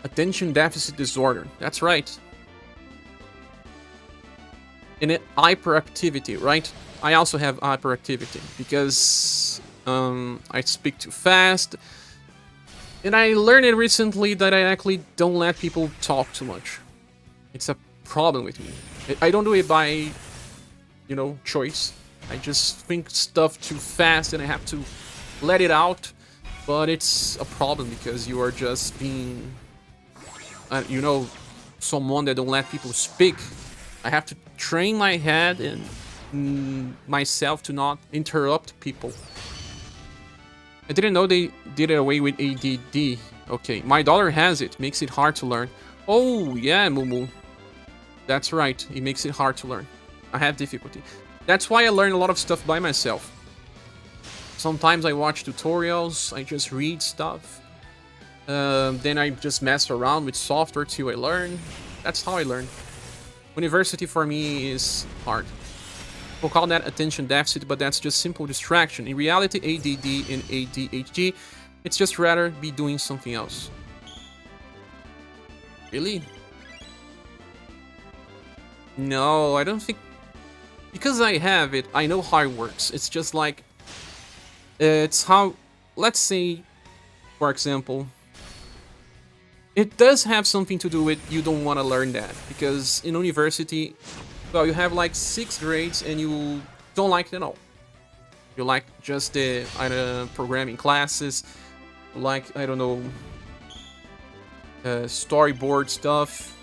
Attention deficit disorder. That's right. And hyperactivity, right? I also have hyperactivity because I speak too fast. And I learned it recently that I actually don't let people talk too much. It's a problem with me. I don't do it by, choice. I just think stuff too fast and I have to let it out. But it's a problem because you are just being, someone that don't let people speak. I have to train my head and myself to not interrupt people. I didn't know they did it away with ADD. Okay, my daughter has it. Makes it hard to learn. Oh, yeah, Mumu. That's right. It makes it hard to learn. I have difficulty. That's why I learn a lot of stuff by myself. Sometimes I watch tutorials, I just read stuff. Then I just mess around with software till I learn. That's how I learn. University for me is hard. We'll call that attention deficit, but that's just simple distraction. In reality, ADD and ADHD, it's just rather be doing something else. Really? No, I don't think... Because I have it, I know how it works. It's just like... It's how... Let's say, for example... It does have something to do with you don't want to learn that. Because in university, well, you have like 6 grades and you don't like it at all. You like just the programming classes, like, I don't know, storyboard stuff.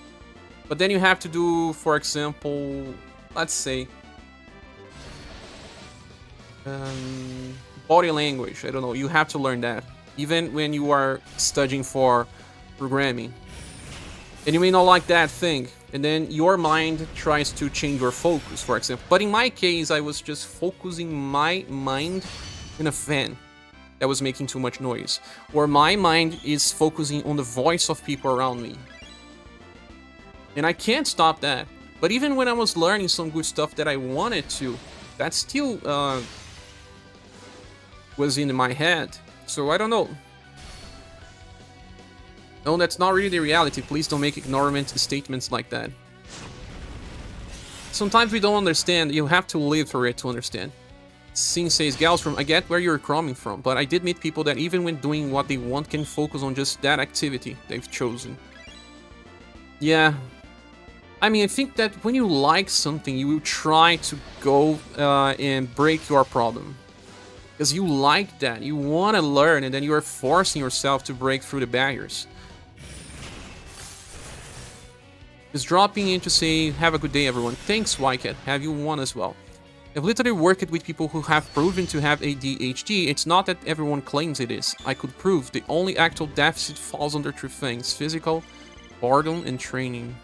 But then you have to do, for example, let's say, body language. I don't know, you have to learn that, even when you are studying for programming. And you may not like that thing, and then your mind tries to change your focus, for example. But in my case, I was just focusing my mind in a fan that was making too much noise. Or my mind is focusing on the voice of people around me. And I can't stop that. But even when I was learning some good stuff that I wanted to, that still was in my head. So I don't know. No, that's not really the reality. Please don't make ignorant statements like that. Sometimes we don't understand. You have to live for it to understand. Sing says, Galstrom, I get where you're coming from, but I did meet people that even when doing what they want can focus on just that activity they've chosen. Yeah. I mean, I think that when you like something, you will try to go and break your problem. Because you like that. You want to learn, and then you are forcing yourself to break through the barriers. Just dropping in to say, have a good day, everyone. Thanks, Wycat. Have you one as well. I've literally worked with people who have proven to have ADHD. It's not that everyone claims it is. I could prove the only actual deficit falls under three things: physical, boredom, and training.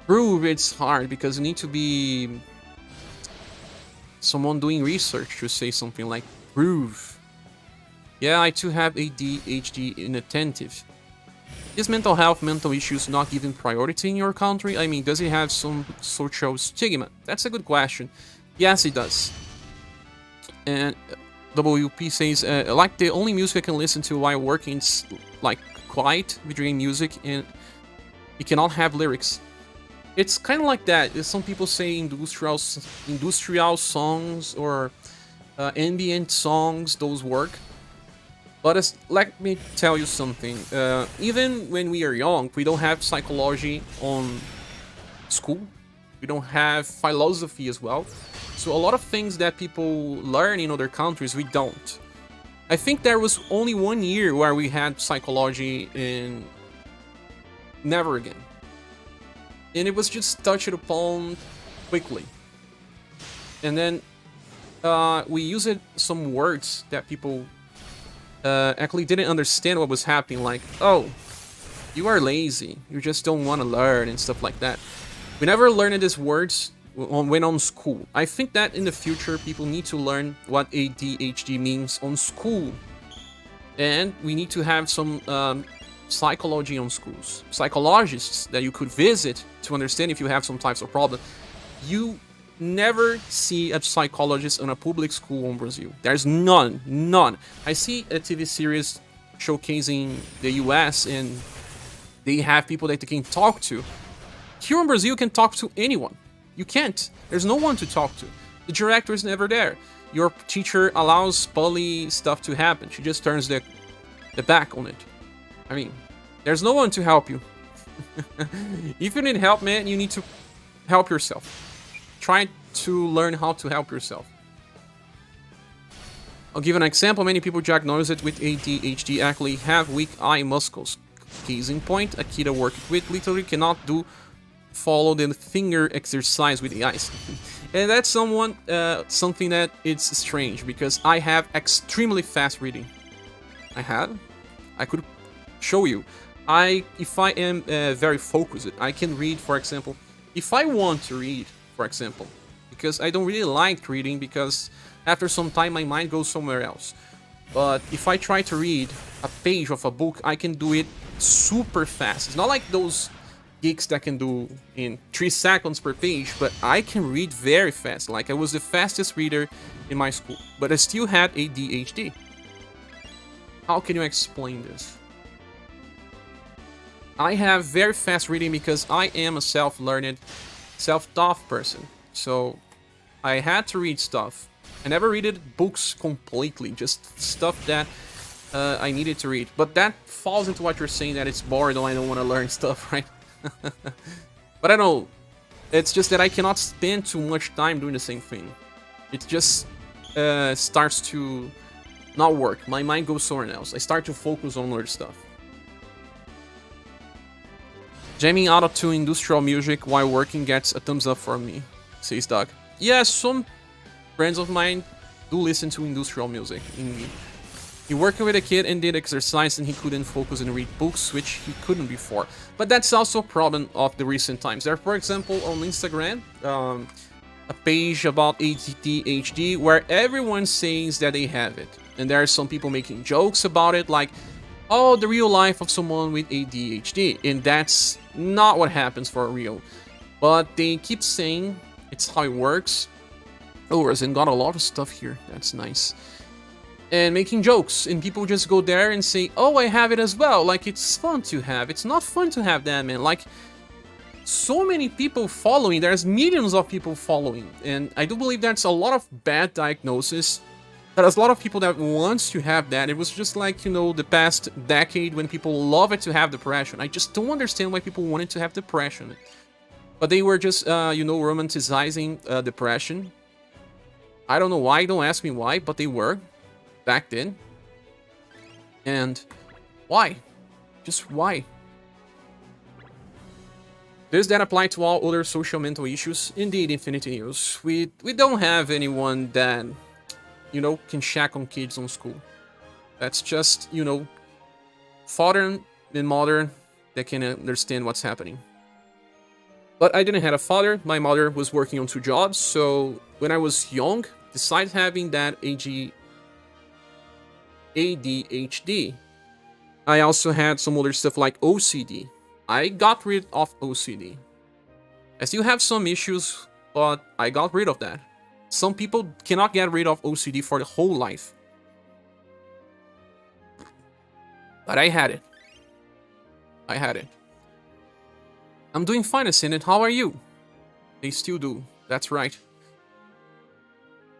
Prove it's hard because you need to be someone doing research to say something like prove. Yeah, I too have ADHD inattentive. Is mental health, mental issues not given priority in your country? I mean, does it have some social stigma? That's a good question. Yes, it does. And WP says, like the only music I can listen to while working is like quiet video game music, and it cannot have lyrics. It's kind of like that. Some people say industrial songs or ambient songs, those work. But let me tell you something. Even when we are young, we don't have psychology on school. We don't have philosophy as well. So a lot of things that people learn in other countries, we don't. I think there was only 1 year where we had psychology and never again. And it was just touched upon quickly. And then we used some words that people actually didn't understand what was happening, like, oh, you are lazy, you just don't want to learn and stuff like that. We never learned these words when on school. I think that in the future people need to learn what ADHD means on school, and we need to have some psychology on schools, psychologists that you could visit to understand if you have some types of problem. You never see a psychologist in a public school in Brazil. There's none. I see a TV series showcasing the US and they have people that they can talk to. Here in Brazil, you can talk to anyone. You can't. There's no one to talk to. The director is never there. Your teacher allows bully stuff to happen. She just turns the back on it. I mean, there's no one to help you. If you need help, man, you need to help yourself. Try to learn how to help yourself. I'll give an example. Many people diagnosed with ADHD actually have weak eye muscles. Case in point, a kid I worked with literally cannot follow the finger exercise with the eyes. And that's something that it's strange, because I have extremely fast reading. I could show you. If I am very focused, I can read, for example, if I want to read, for example, because I don't really like reading, because after some time my mind goes somewhere else. But if I try to read a page of a book, I can do it super fast. It's not like those geeks that can do in 3 seconds per page, but I can read very fast. Like, I was the fastest reader in my school, but I still had ADHD. How can you explain this? I have very fast reading because I am a self-learned, self-taught person. So I had to read stuff. I never read books completely, just stuff that I needed to read. But that falls into what you're saying, that it's boring and I don't want to learn stuff, right? But I know, It's just that I cannot spend too much time doing the same thing. It just starts to not work. My mind goes somewhere else. I start to focus on other stuff. Jamming out to industrial music while working gets a thumbs up for me, says Doug. Yeah, some friends of mine do listen to industrial music. He worked with a kid and did exercise and he couldn't focus and read books, which he couldn't before. But that's also a problem of the recent times. There, for example, on Instagram, a page about ADHD where everyone says that they have it. And there are some people making jokes about it, like, oh, the real life of someone with ADHD. And that's not what happens for real. But they keep saying it's how it works. Oh, Resin got a lot of stuff here. That's nice. And making jokes, and people just go there and say, oh, I have it as well. Like, it's fun to have. It's not fun to have that, man. Like, so many people following. There's millions of people following. And I do believe that's a lot of bad diagnosis. There's a lot of people that wants to have that. It was just like, you know, the past decade when people love it to have depression. I just don't understand why people wanted to have depression. But they were just, you know, romanticizing depression. I don't know why. Don't ask me why, but they were. Back then. And why? Just why? Does that apply to all other social mental issues? Indeed, Infinity News. We don't have anyone that, you know, can check on kids on school. That's just, you know, father and mother that can understand what's happening. But I didn't have a father. My mother was working on 2 jobs. So when I was young, besides having that ADHD, I also had some other stuff like OCD. I got rid of OCD. I still have some issues, but I got rid of that. Some people cannot get rid of OCD for the whole life. But I had it. I had it. I'm doing fine, Ascendant. How are you? They still do. That's right.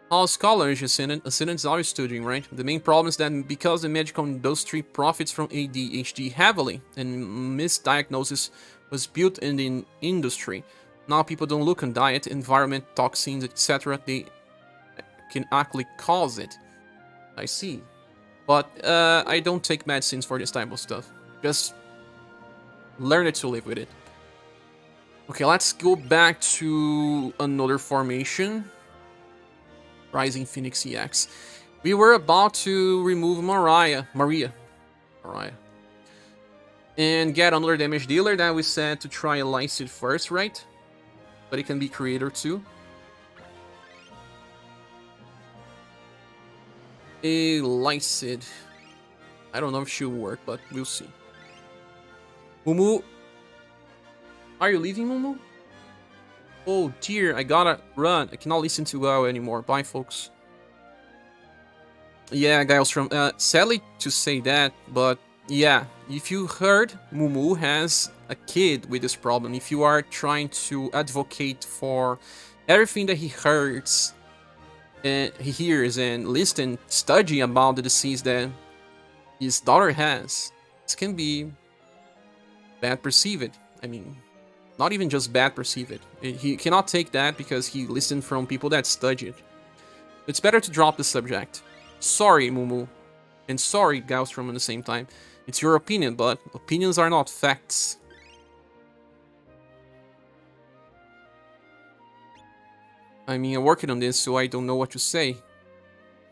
All scholars, Ascendant's always studying, right? The main problem is that because the medical industry profits from ADHD heavily, and misdiagnosis was built in the industry, now people don't look on diet, environment, toxins, etc. They can actually cause it. I see. But I don't take medicines for this type of stuff. Just learn it to live with it. Okay, let's go back to another formation. Rising Phoenix EX. We were about to remove Maria. And get another damage dealer that we said to try a Lycid first, right? But it can be creator too. A Lycid. I don't know if she'll work, but we'll see. Mumu. Are you leaving, Mumu? Oh dear, I gotta run. I cannot listen to WoW anymore. Bye, folks. Yeah, Gaelstrom. Sadly to say that, but yeah, if you heard, Mumu has a kid with this problem. If you are trying to advocate for everything that he hears and listen, study about the disease that his daughter has, this can be bad perceived. I mean, not even just bad perceived. He cannot take that because he listened from people that studied. It's better to drop the subject. Sorry, Mumu. And sorry, Gaustrom at the same time. It's your opinion, but opinions are not facts. I mean, I'm working on this, so I don't know what to say.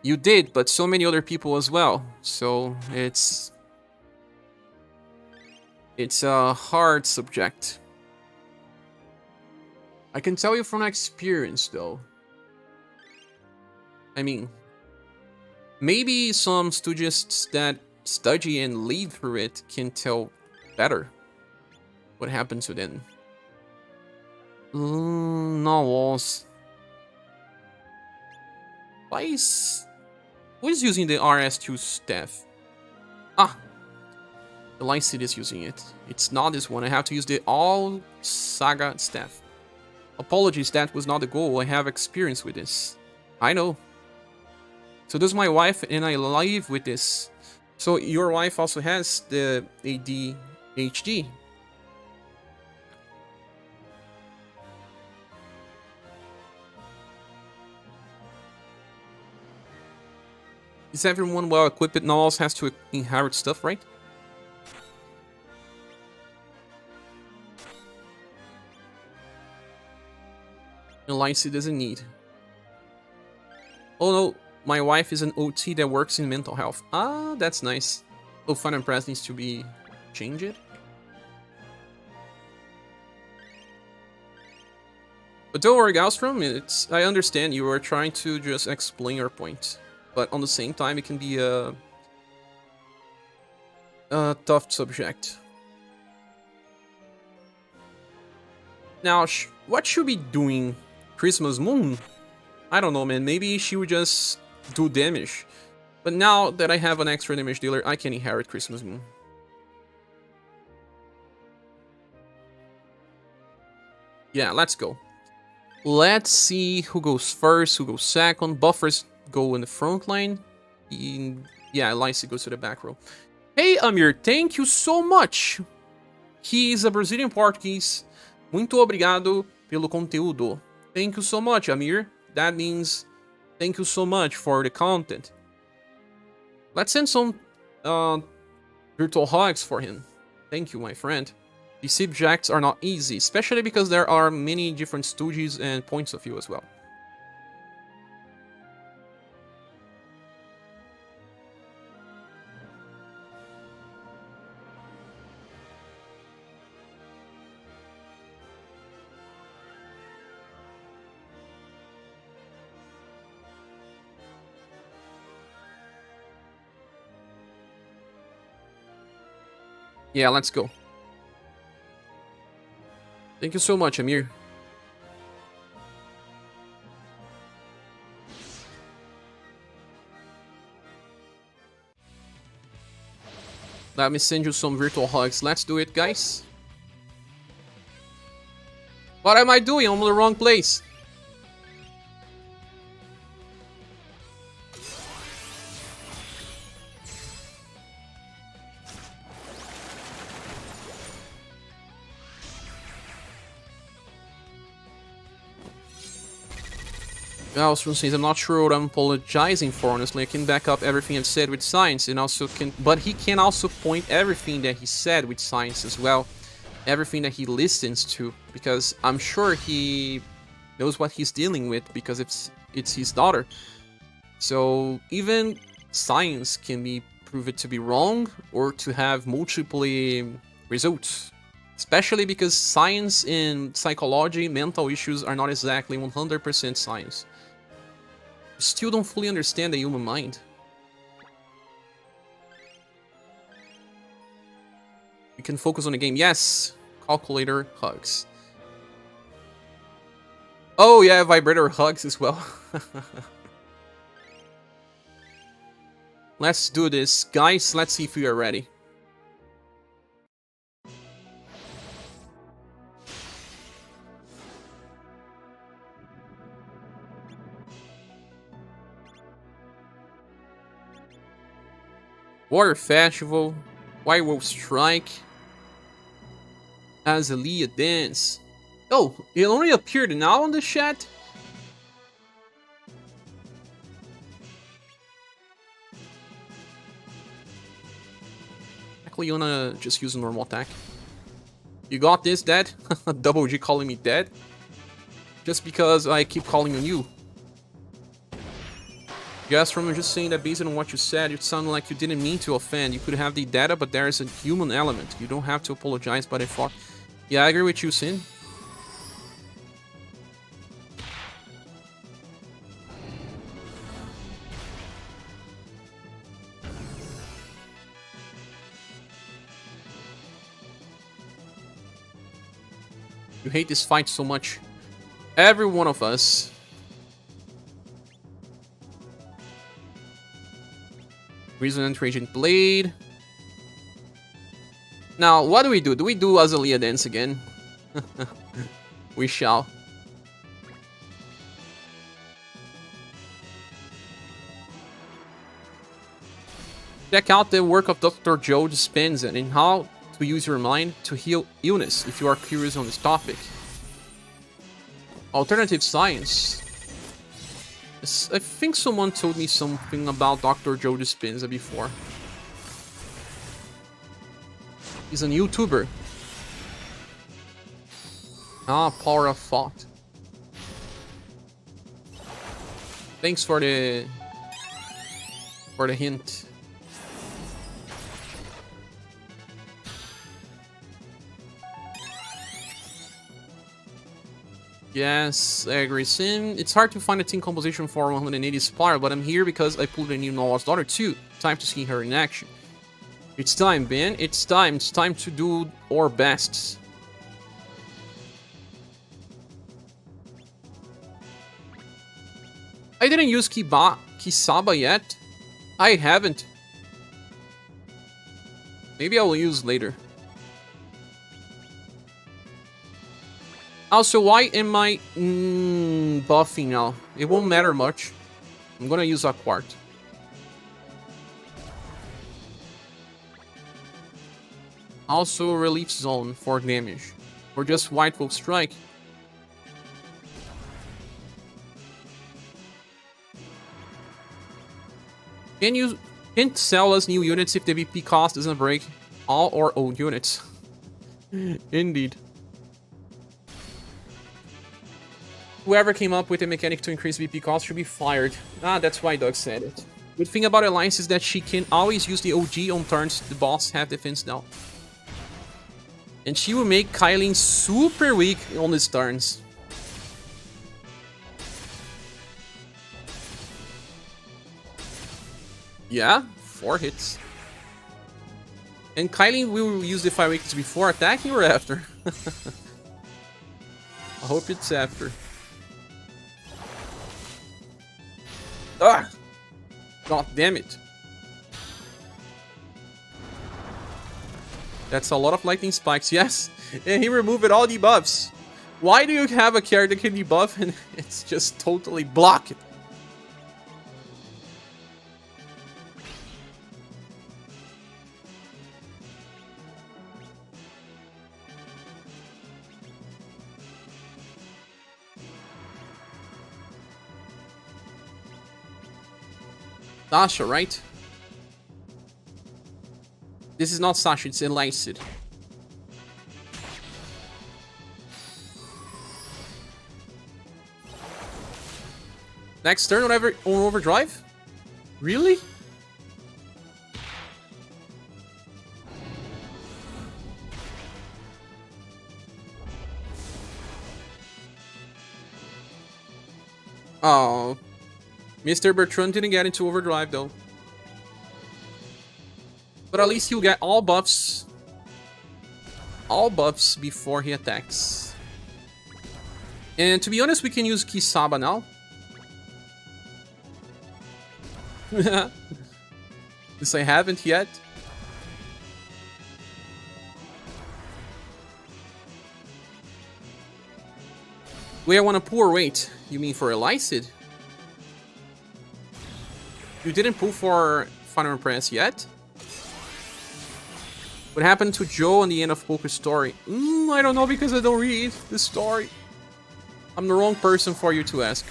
You did, but so many other people as well. So it's a hard subject. I can tell you from experience, though. I mean, maybe some students that study and lead through it can tell better what happened to them. No walls. Who is using the RS2 staff? Ah, the Lycid is using it. It's not this one. I have to use the all SaGa staff. Apologies, that was not the goal. I have experience with this. I know. So does my wife, and I live with this. So your wife also has the ADHD. Is everyone well equipped and also has to inherit stuff, right? Alliance doesn't need. Oh no, my wife is an OT that works in mental health. Ah, that's nice. Oh, Fun and Press needs to be changed. But don't worry, Galstrom, I understand you are trying to just explain your point. But on the same time, it can be a tough subject. Now, what should we be doing? Christmas Moon? I don't know, man. Maybe she would just do damage. But now that I have an extra damage dealer, I can inherit Christmas Moon. Yeah, let's go. Let's see who goes first, who goes second. Buffers go in the front line. Yeah, Lyce goes to the back row. Hey, Amir, thank you so much. He is a Brazilian Portuguese. Muito obrigado pelo conteúdo. Thank you so much, Amir. That means thank you so much for the content. Let's send some virtual hugs for him. Thank you, my friend. These subjects are not easy, especially because there are many different stooges and points of view as well. Yeah, let's go. Thank you so much, Amir. Let me send you some virtual hugs. Let's do it, guys. What am I doing? I'm in the wrong place. Galstrom says, I'm not sure what I'm apologizing for, honestly. I can back up everything I've said with science, and also can, but he can also point everything that he said with science as well. Everything that he listens to, because I'm sure he knows what he's dealing with, because it's his daughter. So even science can be proven to be wrong, or to have multiple results. Especially because science and psychology, mental issues are not exactly 100% science. Still don't fully understand the human mind. You can focus on the game. Yes! Calculator hugs. Oh yeah, vibrator hugs as well. Let's do this. Guys, let's see if we are ready. Water Festival, Firewolf Strike, Azalea Dance. Oh, it only appeared now on the chat? Actually, you wanna just use a normal attack. You got this, Dad? Double G calling me Dad? Just because I keep calling on you. Yes, from just saying that based on what you said, it sounded like you didn't mean to offend. You could have the data, but there is a human element. You don't have to apologize, but I thought... Yeah, I agree with you, Sin. You hate this fight so much. Every one of us. Resonant Raging Blade. Now, what do we do? Do we do Azalea Dance again? We shall. Check out the work of Dr. Joe Dispenza and how to use your mind to heal illness if you are curious on this topic. Alternative science. I think someone told me something about Dr. Joe Dispenza before. He's a YouTuber. Ah, power of thought. Thanks for the hint. Yes, I agree. Sim, it's hard to find a team composition for 180 supplier, but I'm here because I pulled a new Noah's daughter too. Time to see her in action. It's time, Ben. It's time. It's time to do our best. I didn't use Kisaba yet. I haven't. Maybe I will use later. Also, why am I buffing now? It won't matter much. I'm gonna use a quart. Also, relief zone for damage. Or just White Wolf Strike. Can't sell us new units if the VP cost doesn't break all our old units. Indeed. Whoever came up with a mechanic to increase VP cost should be fired. Ah, that's why Doug said it. Good thing about Alliance is that she can always use the OG on turns the boss have defense now. And she will make Kylie super weak on his turns. Yeah, 4 hits. And Kylie will use the 5 weakness before attacking or after? I hope it's after. Ah! God damn it. That's a lot of lightning spikes, yes. And he removed all debuffs. Why do you have a character that can debuff and it's just totally blocked? Sasha, right? This is not Sasha, it's Elicid. Next turn on overdrive? Really? Oh. Mr. Bertrand didn't get into overdrive though. But at least he'll get all buffs. All buffs before he attacks. And to be honest, we can use Kisaba now. Since I haven't yet. We are on a poor weight. You mean for Elicid? You didn't pull for Final Impress yet? What happened to Joe on the end of Poker's story? I don't know because I don't read the story. I'm the wrong person for you to ask.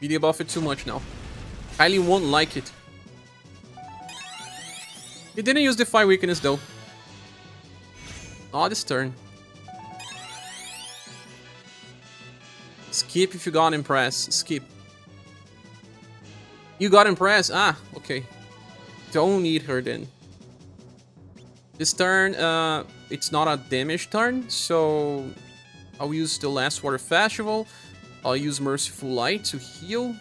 We debuff it too much now. Kylie won't like it. He didn't use the 5 weakness though. Not this turn. Skip if you got Impress. Skip. You got Impress? Ah, okay. Don't need her then. This turn, it's not a damage turn, so I'll use the Last Water Festival. I'll use Merciful Light to heal.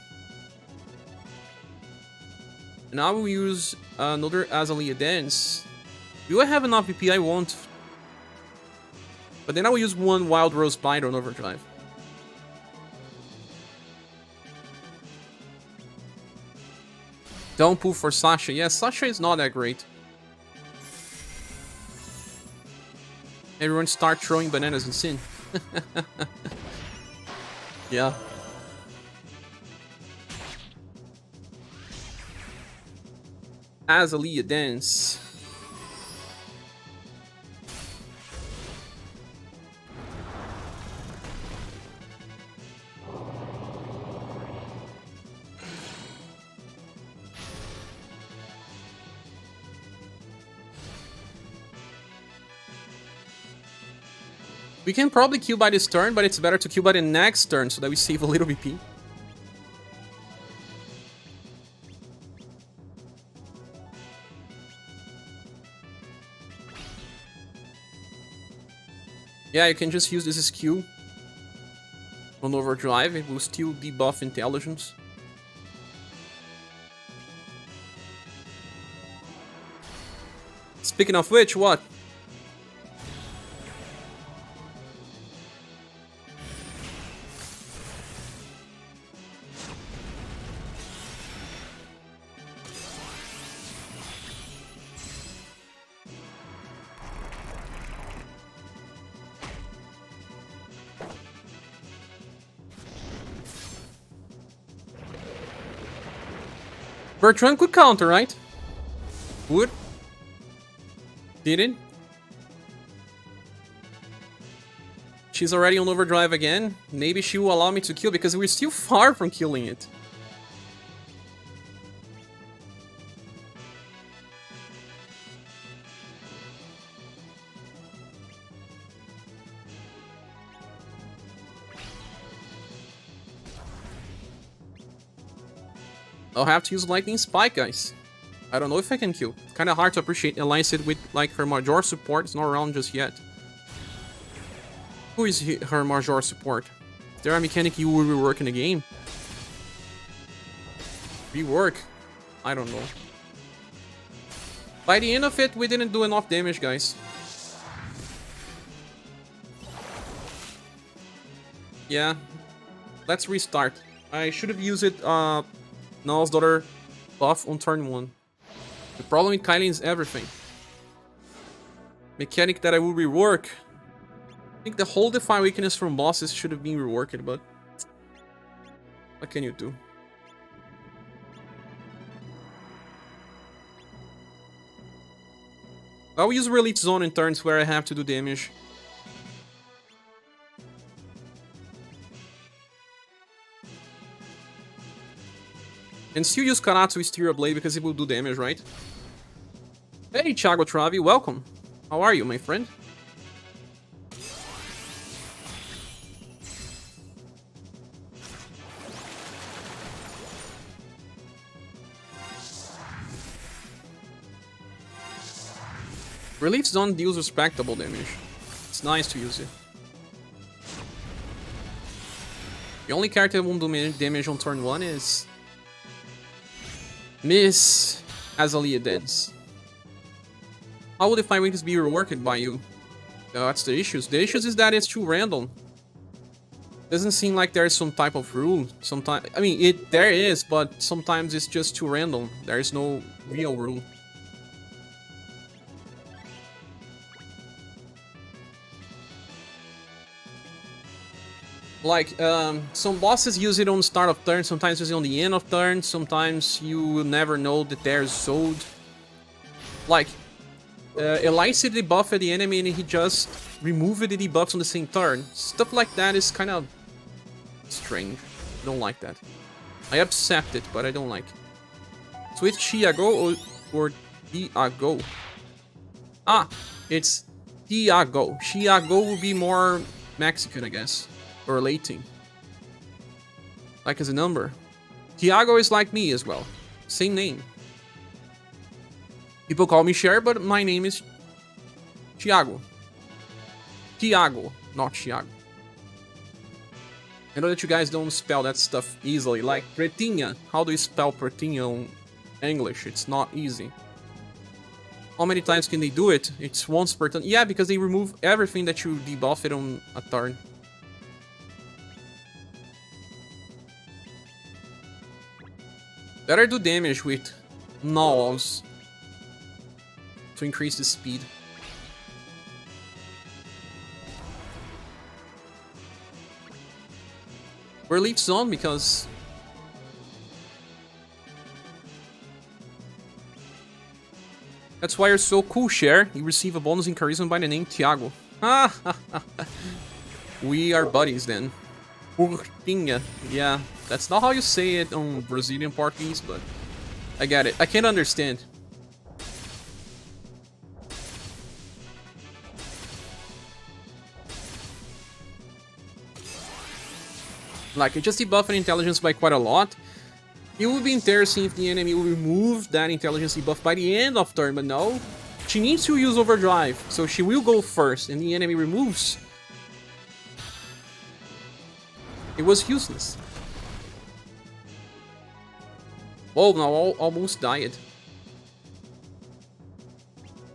And I will use another Azalea Dance. Do I have enough VP? I won't. But then I will use one Wild Rose Bite on overdrive. Don't pull for Sasha. Yes, Sasha is not that great. Everyone start throwing bananas in Sin. Yeah. Azalea Dance. We can probably kill by this turn, but it's better to kill by the next turn so that we save a little BP. Yeah, you can just use this skill on overdrive. It will still debuff intelligence. Speaking of which, what? Bertrand could counter, right? Would? Didn't? She's already on overdrive again. Maybe she will allow me to kill because we're still far from killing it. I'll have to use Lightning Spike, guys. I don't know if I can kill. Kind of hard to appreciate Alliance with like her Major support. It's not around just yet. Who is her Major support? Is there a mechanic you will rework in the game? Rework? I don't know. By the end of it, we didn't do enough damage, guys. Yeah. Let's restart. I should have used it, Null's Daughter buff on turn 1. The problem with Kylie is everything. Mechanic that I will rework. I think the whole Define Weakness from bosses should have been reworked, but what can you do? I will use Relief Zone in turns where I have to do damage. And still use Karatsu Stereo Blade because it will do damage, right? Hey, Thiago Travi, welcome. How are you, my friend? Relief Zone deals respectable damage. It's nice to use it. The only character that won't do damage on turn 1 is Miss Azalea Dance. How would Define Weakness be reworked by you? That's the issues. The issues is that it's too random. Doesn't seem like there's some type of rule. Sometimes, I mean, there is, but sometimes it's just too random. There is no real rule. Like, some bosses use it on the start of turn, sometimes use it on the end of turn, sometimes you will never know that they're zoned. Like, Elias debuffed the enemy and he just removed the debuffs on the same turn. Stuff like that is kind of strange. I don't like that. I accept it, but I don't like it. So it's Thiago or Thiago? Ah, it's Thiago. Thiago will be more Mexican, I guess. Or Latin. Like as a number. Thiago is like me as well. Same name. People call me Cher, but my name is Thiago. Thiago, not Thiago. I know that you guys don't spell that stuff easily. Like Pretinha. How do you spell Pretinha in English? It's not easy. How many times can they do it? It's once per turn. Yeah, because they remove everything that you debuff it on a turn. Better do damage with Nulls to increase the speed. Relief Zone because That's why you're so cool, Cher. You receive a bonus in charisma by the name Thiago. We are buddies then. Curtinha. Yeah, that's not how you say it on Brazilian Portuguese, but I get it. I can't understand. Like, I just debuff an intelligence by quite a lot. It would be interesting if the enemy will remove that intelligence debuff by the end of turn, but no. She needs to use overdrive, so she will go first, and the enemy removes. It was useless. Whoa, now almost died.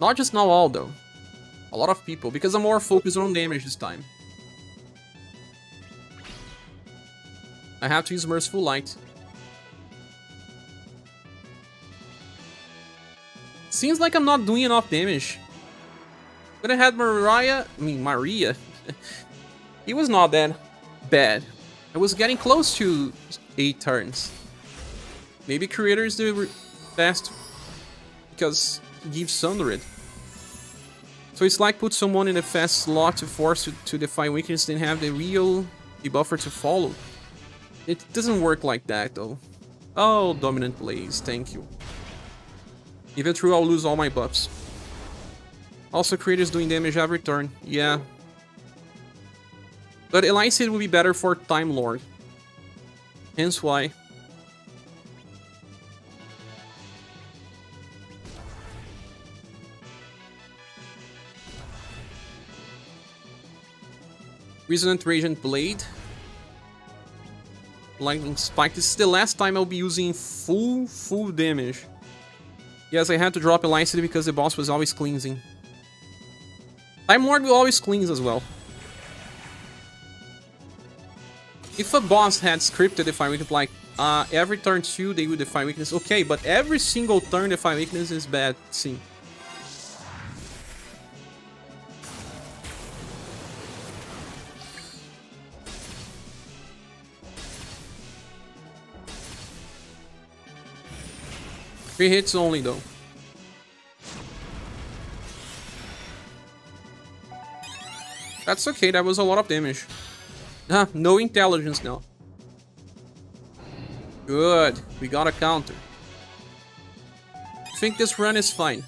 Not just now all though. A lot of people, because I'm more focused on damage this time. I have to use Merciful Light. Seems like I'm not doing enough damage. When I had Maria, it was not that bad. I was getting close to 8 turns. Maybe Creator is the best because he gives Sundered. So it's like put someone in a fast slot to force to define weakness, then have the real debuffer to follow. It doesn't work like that though. Oh, Dominant Blaze, thank you. Even true, I'll lose all my buffs. Also, Creator's doing damage every turn. Yeah. But Elysid would be better for Time Lord. Hence why. Resonant Radiant Blade. Lightning Spike. This is the last time I'll be using full damage. Yes, I had to drop Elysid because the boss was always cleansing. Time Lord will always cleanse as well. If a boss had scripted Define Weakness, like every turn 2 they would Define Weakness, okay, but every single turn Define Weakness is bad, sim. Three hits only though. That's okay, that was a lot of damage. No intelligence now. Good, we got a counter. I think this run is fine.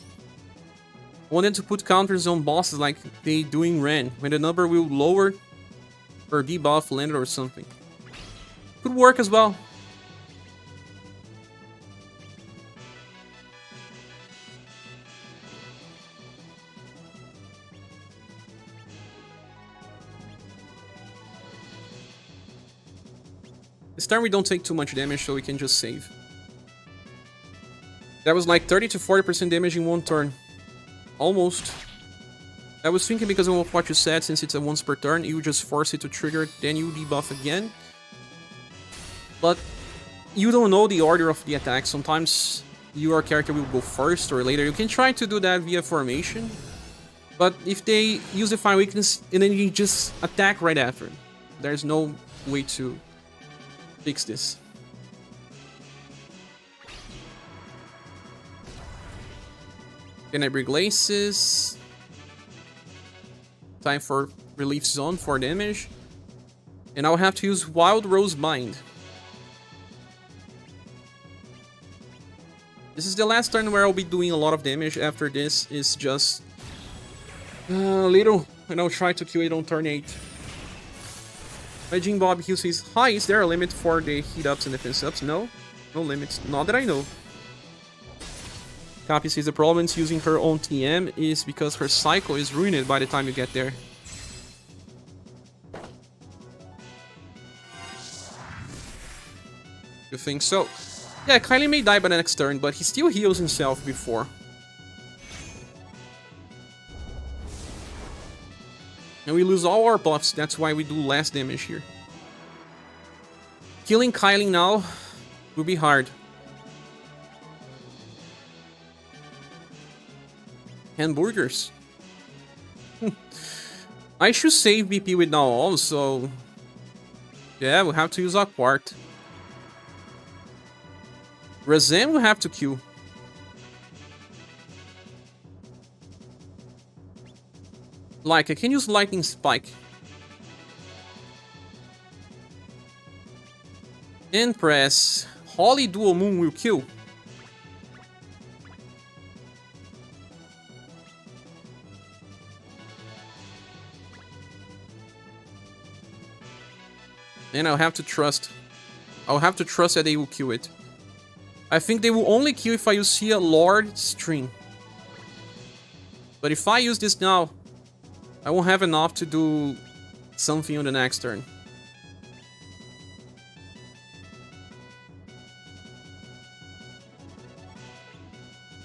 I wanted to put counters on bosses like they do in Ren, when the number will lower or debuff landed or something. Could work as well. This time we don't take too much damage, so we can just save. That was like 30 to 40% damage in one turn. Almost. I was thinking because of what you said, since it's a once per turn, you just force it to trigger, then you debuff again. But you don't know the order of the attack. Sometimes your character will go first or later. You can try to do that via formation. But if they use Define Weakness, and then you just attack right after. There's no way to fix this. Can I bring Laces? Time for Relief Zone for damage. And I'll have to use Wild Rose Bind. This is the last turn where I'll be doing a lot of damage. After this is just little, and I'll try to kill it on turn 8. My Jim Bob Hughes says, hi, is there a limit for the heat ups and defense ups? No, no limits, not that I know. Cappy says the problem is using her own TM is because her cycle is ruined by the time you get there. You think so? Yeah, Kylie may die by the next turn, but he still heals himself before. And we lose all our buffs, that's why we do less damage here. Killing Kylie now will be hard. Hamburgers. I should save BP with now also. Yeah, we'll have to use Aquart. Razem will have to kill. Like, I can use Lightning Spike. And press Holy Dual Moon will kill. And I'll have to trust. I'll have to trust that they will kill it. I think they will only kill if I use here Lord String. But if I use this now, I won't have enough to do something on the next turn.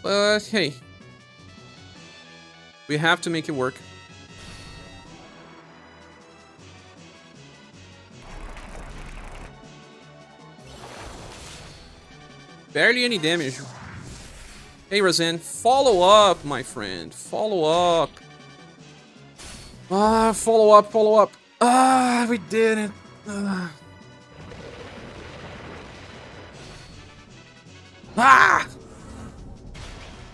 But hey, we have to make it work. Barely any damage. Hey, Razan, follow up, my friend. Follow up. Follow up, follow up. We did it.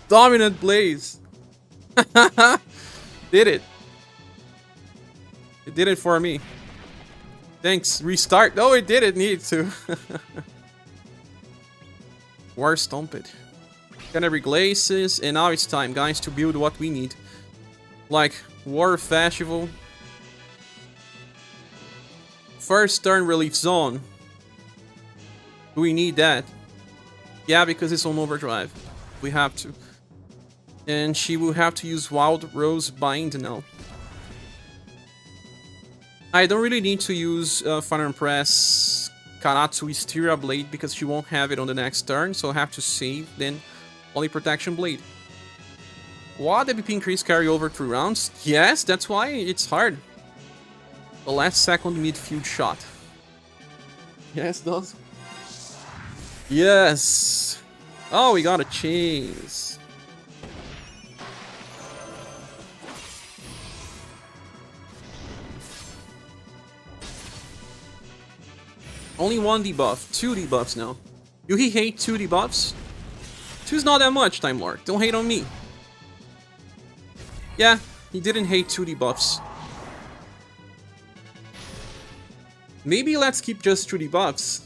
Dominant Blaze. Did it. It did it for me. Thanks. Restart. No, it didn't need to. War Stomp it. Canary Glaces, and now it's time, guys, to build what we need. Like, War Festival. First turn Relief Zone. Do we need that? Yeah, because it's on overdrive. We have to. And she will have to use Wild Rose Bind now. I don't really need to use Fire and Press Karatsu Wisteria Blade because she won't have it on the next turn, so I have to save then Holy Protection Blade. What? The BP increase carry over 3 rounds? Yes, that's why it's hard. The last second midfield shot. Yes, it does. Yes! Oh, we got a chase. Only 1 debuff, 2 debuffs now. You hate 2 debuffs? 2's not that much, Time Lord. Don't hate on me. Yeah, he didn't hate 2 debuffs. Maybe let's keep just 2 debuffs.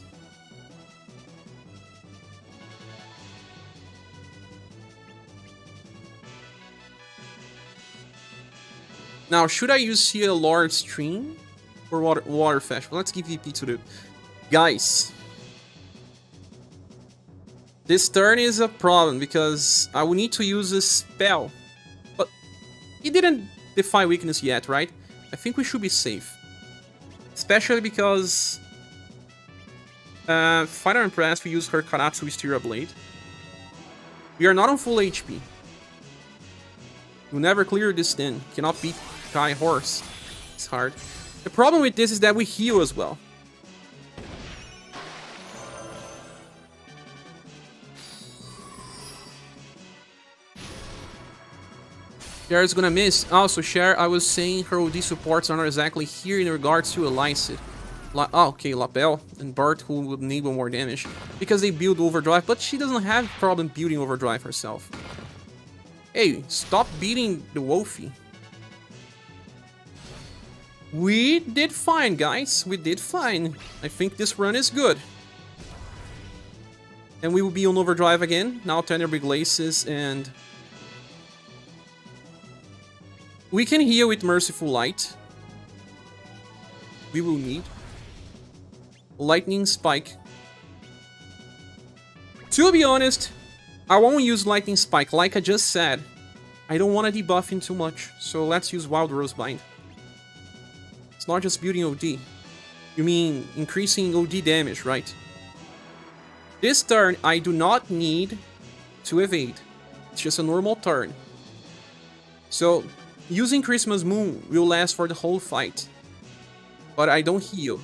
Now, should I use here Lord Stream or Water Festival? Let's give VP to the guys. This turn is a problem because I will need to use a spell. But he didn't defy weakness yet, right? I think we should be safe. Especially because Fighter and Press, we use her Karatsu Wisteria Blade. We are not on full HP. We'll never clear this then. Cannot beat Kai Horse. It's hard. The problem with this is that we heal as well. Cher is gonna miss. Also, Cher, I was saying her OD supports are not exactly here in regards to Elicit. Okay, Lapel and Bart who would need more damage. Because they build Overdrive, but she doesn't have problem building Overdrive herself. Hey, stop beating the Wolfie. We did fine, guys. We did fine. I think this run is good. And we will be on Overdrive again. Now Tenebrae Glaces and... we can heal with Merciful Light. We will need Lightning Spike. To be honest, I won't use Lightning Spike, like I just said. I don't want to debuff him too much, so let's use Wild Rose Bind. It's not just building OD. You mean increasing OD damage, right? This turn, I do not need to evade. It's just a normal turn. So, using Christmas Moon will last for the whole fight. But I don't heal.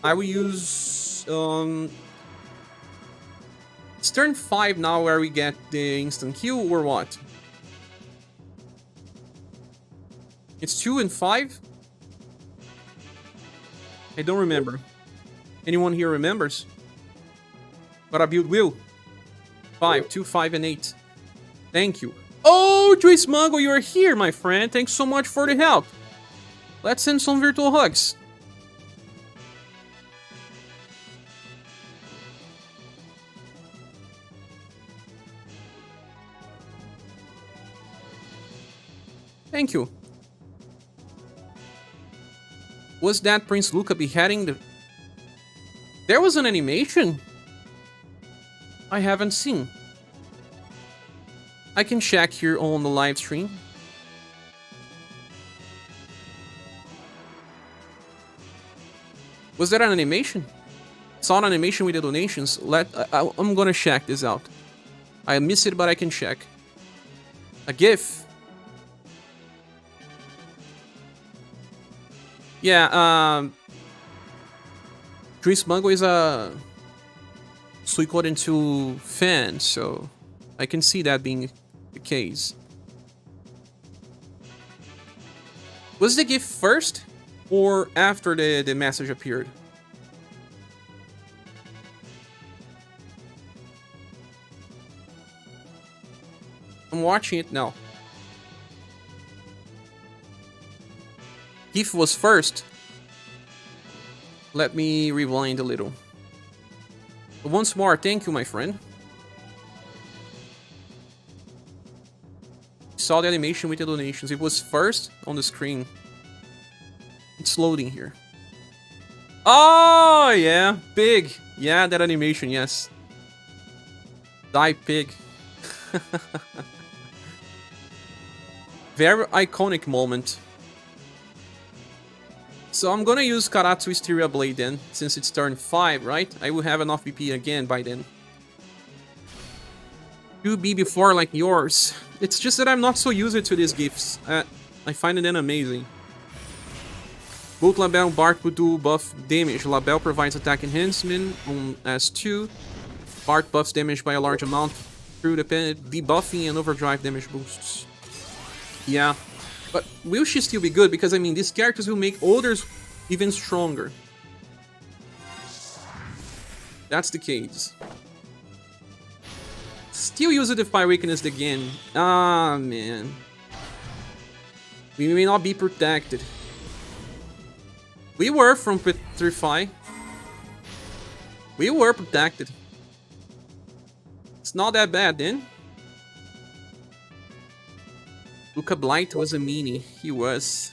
I will use... it's turn 5 now where we get the instant kill, or what? It's 2 and 5? I don't remember. Anyone here remembers? But I build will. 5, 2, 5, and 8. Thank you. Oh, Joyce Mungo, you are here, my friend. Thanks so much for the help. Let's send some virtual hugs. Thank you. Was that Prince Luca beheading the... There was an animation I haven't seen. I can check here on the live stream. Was that an animation? Saw an animation with the donations. I'm gonna check this out. I miss it, but I can check. A GIF. Yeah, Chris Mungo is a Suikoden 2 fan, so I can see that being the case. Was the GIF first or after the message appeared? I'm watching it now. GIF was first. Let me rewind a little. Once more, thank you, my friend. Saw the animation with the donations. It was first on the screen. It's loading here. Oh, yeah. Pig. Yeah, that animation, yes. Die, pig. Very iconic moment. So I'm gonna use Karatsu Wisteria Blade then, since it's turn 5, right? I will have enough BP again by then. 2B before like yours. It's just that I'm not so used to these gifts. I find it amazing. Both Label and Bart would do buff damage. Label provides attack enhancement on S2. Bart buffs damage by a large amount through the debuffing and overdrive damage boosts. Yeah. But will she still be good? Because, I mean, these characters will make others even stronger. That's the case. Still use the Fire Weakness again. Ah, man. We may not be protected. We were from Petrify. We were protected. It's not that bad, then. Luca Blight was a meanie. He was.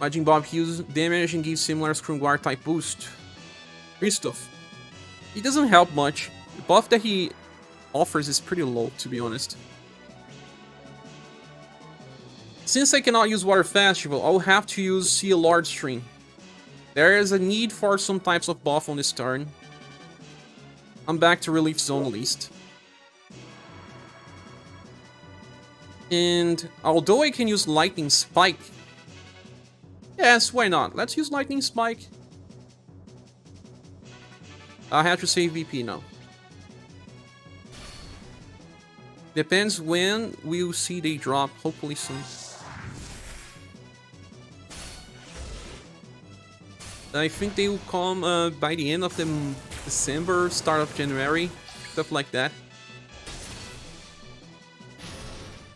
Majin Bob heals damage and gives similar Scrumguard type boost. Christoph. He doesn't help much. The buff that he offers is pretty low, to be honest. Since I cannot use Water Festival, I'll have to use Sea Lord Stream. There is a need for some types of buff on this turn. I'm back to Relief Zone at least. And although I can use Lightning Spike... Yes, why not? Let's use Lightning Spike. I have to save VP now. Depends when we'll see they drop, hopefully soon. I think they will come by the end of December, start of January, stuff like that.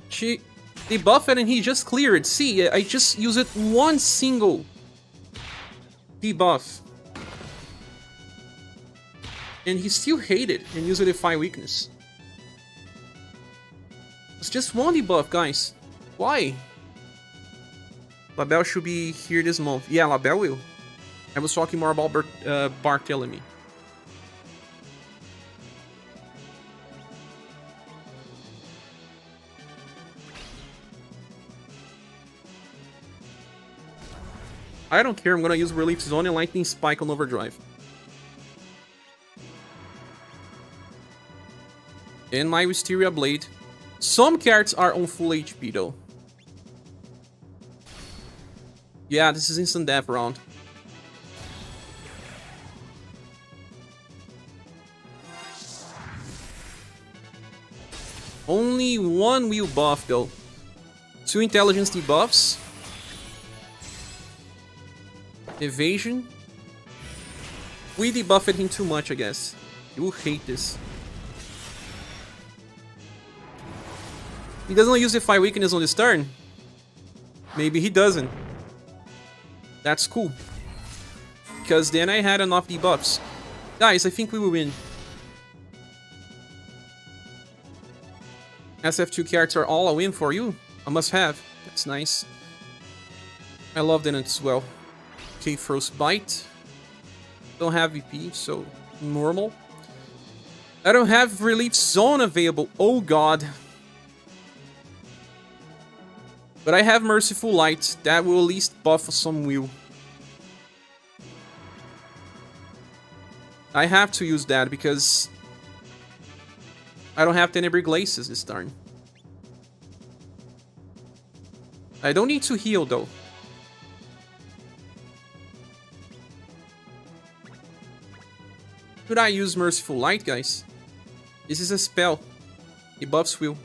She debuffed it and he just cleared. See, I just used it one single debuff. And he still hated and used a Defy Weakness. It's just one debuff, guys. Why? Label should be here this month. Yeah, Label will. I was talking more about Barthélemy. I don't care, I'm gonna use Relief Zone and Lightning Spike on Overdrive. And my Wisteria Blade. Some cards are on full HP though. Yeah, this is instant death round. Only one will buff though. 2 intelligence debuffs. Evasion. We debuffed him too much, I guess. You will hate this. He doesn't use Defy Weakness on this turn. Maybe he doesn't. That's cool. Because then I had enough debuffs. Guys, I think we will win. SF2 characters are all a win for you. A must have. That's nice. I love that as well. Okay, Frostbite. Don't have VP, so normal. I don't have Relief Zone available. Oh god. But I have Merciful Light. That will at least buff some will. I have to use that because I don't have Tenebrae Glaces this turn. I don't need to heal though. Should I use Merciful Light, guys? This is a spell. It buffs will.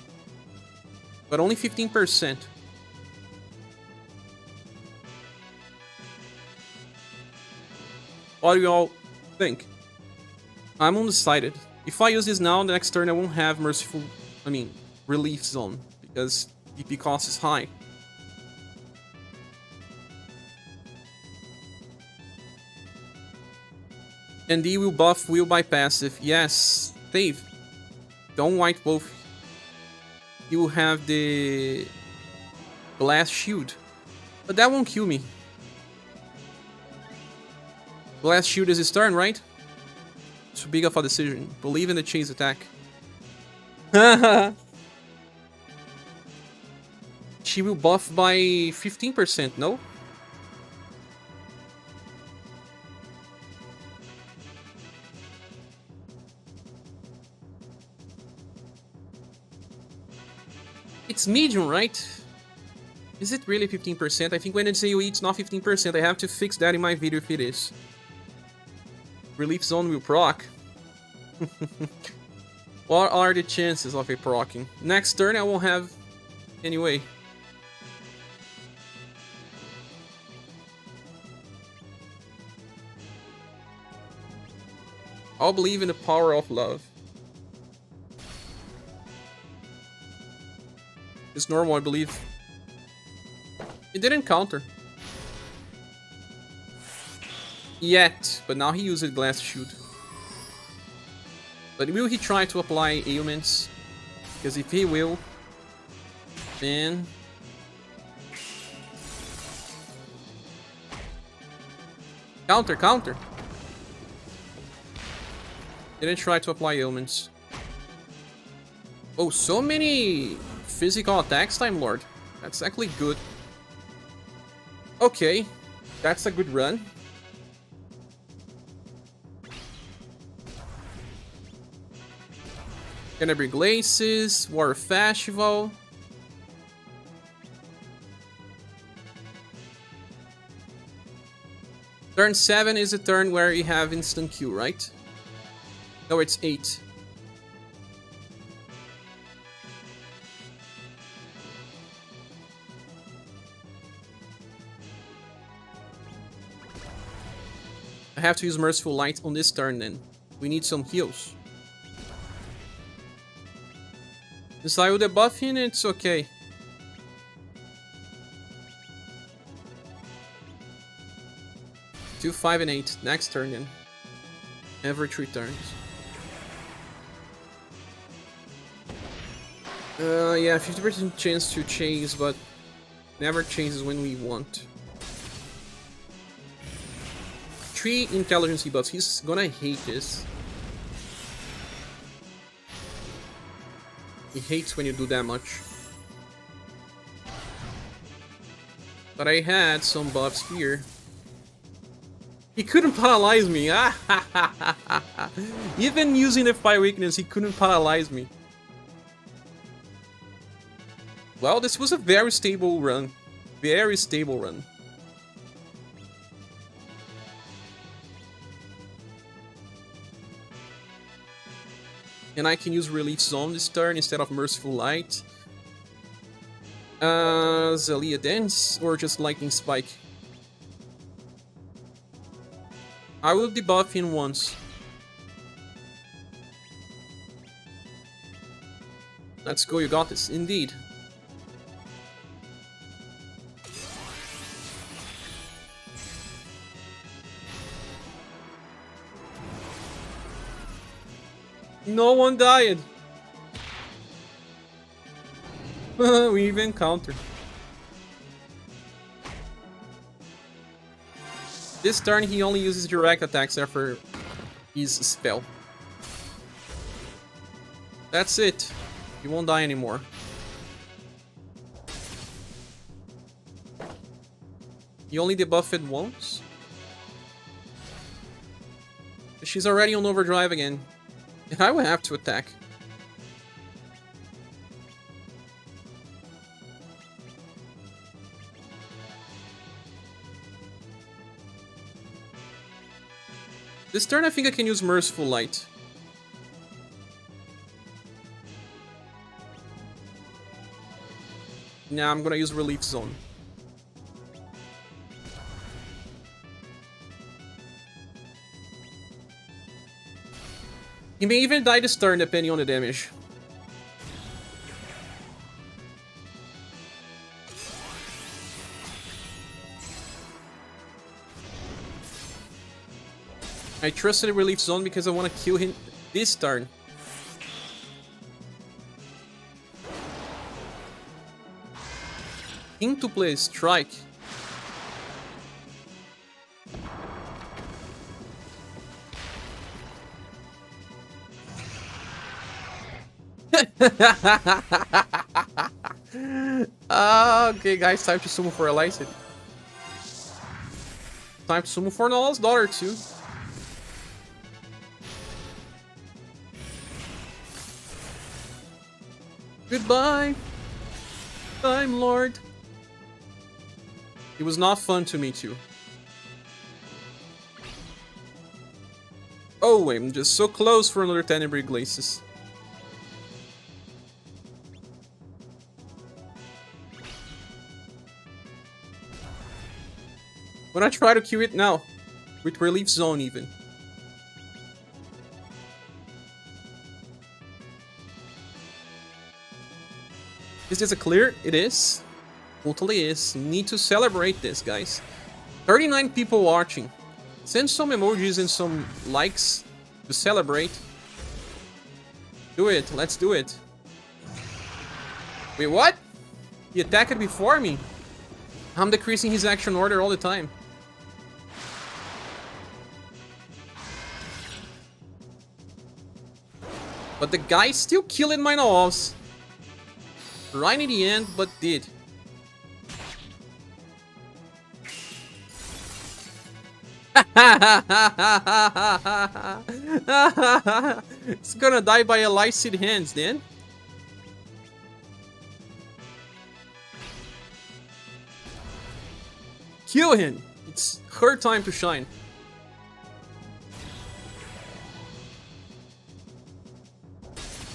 But only 15%. What do you all think? I'm undecided. If I use this now, the next turn I won't have Relief Zone. Because DP cost is high. And D will buff will by passive. Yes, save. Don't white wolf. You will have the Glass Shield. But that won't kill me. Glass Shield is his turn, right? Too big of a decision. Believe in the chase attack. She will buff by 15%, no? It's medium, right? Is it really 15%? I think when it's AoE, it's not 15%. I have to fix that in my video if it is. Relief Zone will proc. What are the chances of it procking? Next turn I won't have anyway. I'll believe in the power of love. It's normal, I believe. It didn't counter. Yet, but now he uses Glass Shield. But will he try to apply ailments? Because if he will, then... Counter, counter! Didn't try to apply ailments. Oh, so many physical attacks, Time Lord. That's actually good. Okay, that's a good run. Tenebrae Glaces, War Festival. Turn 7 is a turn where you have instant Q, right? No, it's 8. I have to use Merciful Light on this turn then. We need some heals. Since I will debuff him, it's okay. Two, 5, and 8. Next turn then. Every 3 turns. Yeah, 50% chance to chase, but never chases when we want. 3 intelligence buffs. He's gonna hate this. He hates when you do that much. But I had some buffs here. He couldn't paralyze me. Even using the fire weakness, he couldn't paralyze me. Well, this was a very stable run. Very stable run. And I can use Relief Zone this turn instead of Merciful Light. Zalia Dance or just Lightning Spike. I will debuff him once. Let's go, you got this. Indeed. No one died. We even countered. This turn he only uses direct attacks after his spell. That's it. He won't die anymore. He only debuffed once. She's already on overdrive again. And I will have to attack. This turn I think I can use Merciful Light. Nah, I'm gonna use Relief Zone. He may even die this turn depending on the damage. I trusted the Relief Zone because I want to kill him this turn. Into play Strike. Okay, guys, time to summon for Elysid. Time to summon for Nala's daughter, too. Goodbye, Time Lord. It was not fun to meet you. Oh, I'm just so close for another Tenebrae Glacis. When I try to kill it now, with Relief Zone even. Is this a clear? It is. Totally is. You need to celebrate this, guys. 39 people watching. Send some emojis and some likes to celebrate. Do it. Let's do it. Wait, what? He attacked before me. I'm decreasing his action order all the time. But the guy still killing my Nawals. Right in the end, but did. It's gonna die by Elysid hands then. Kill him. It's her time to shine.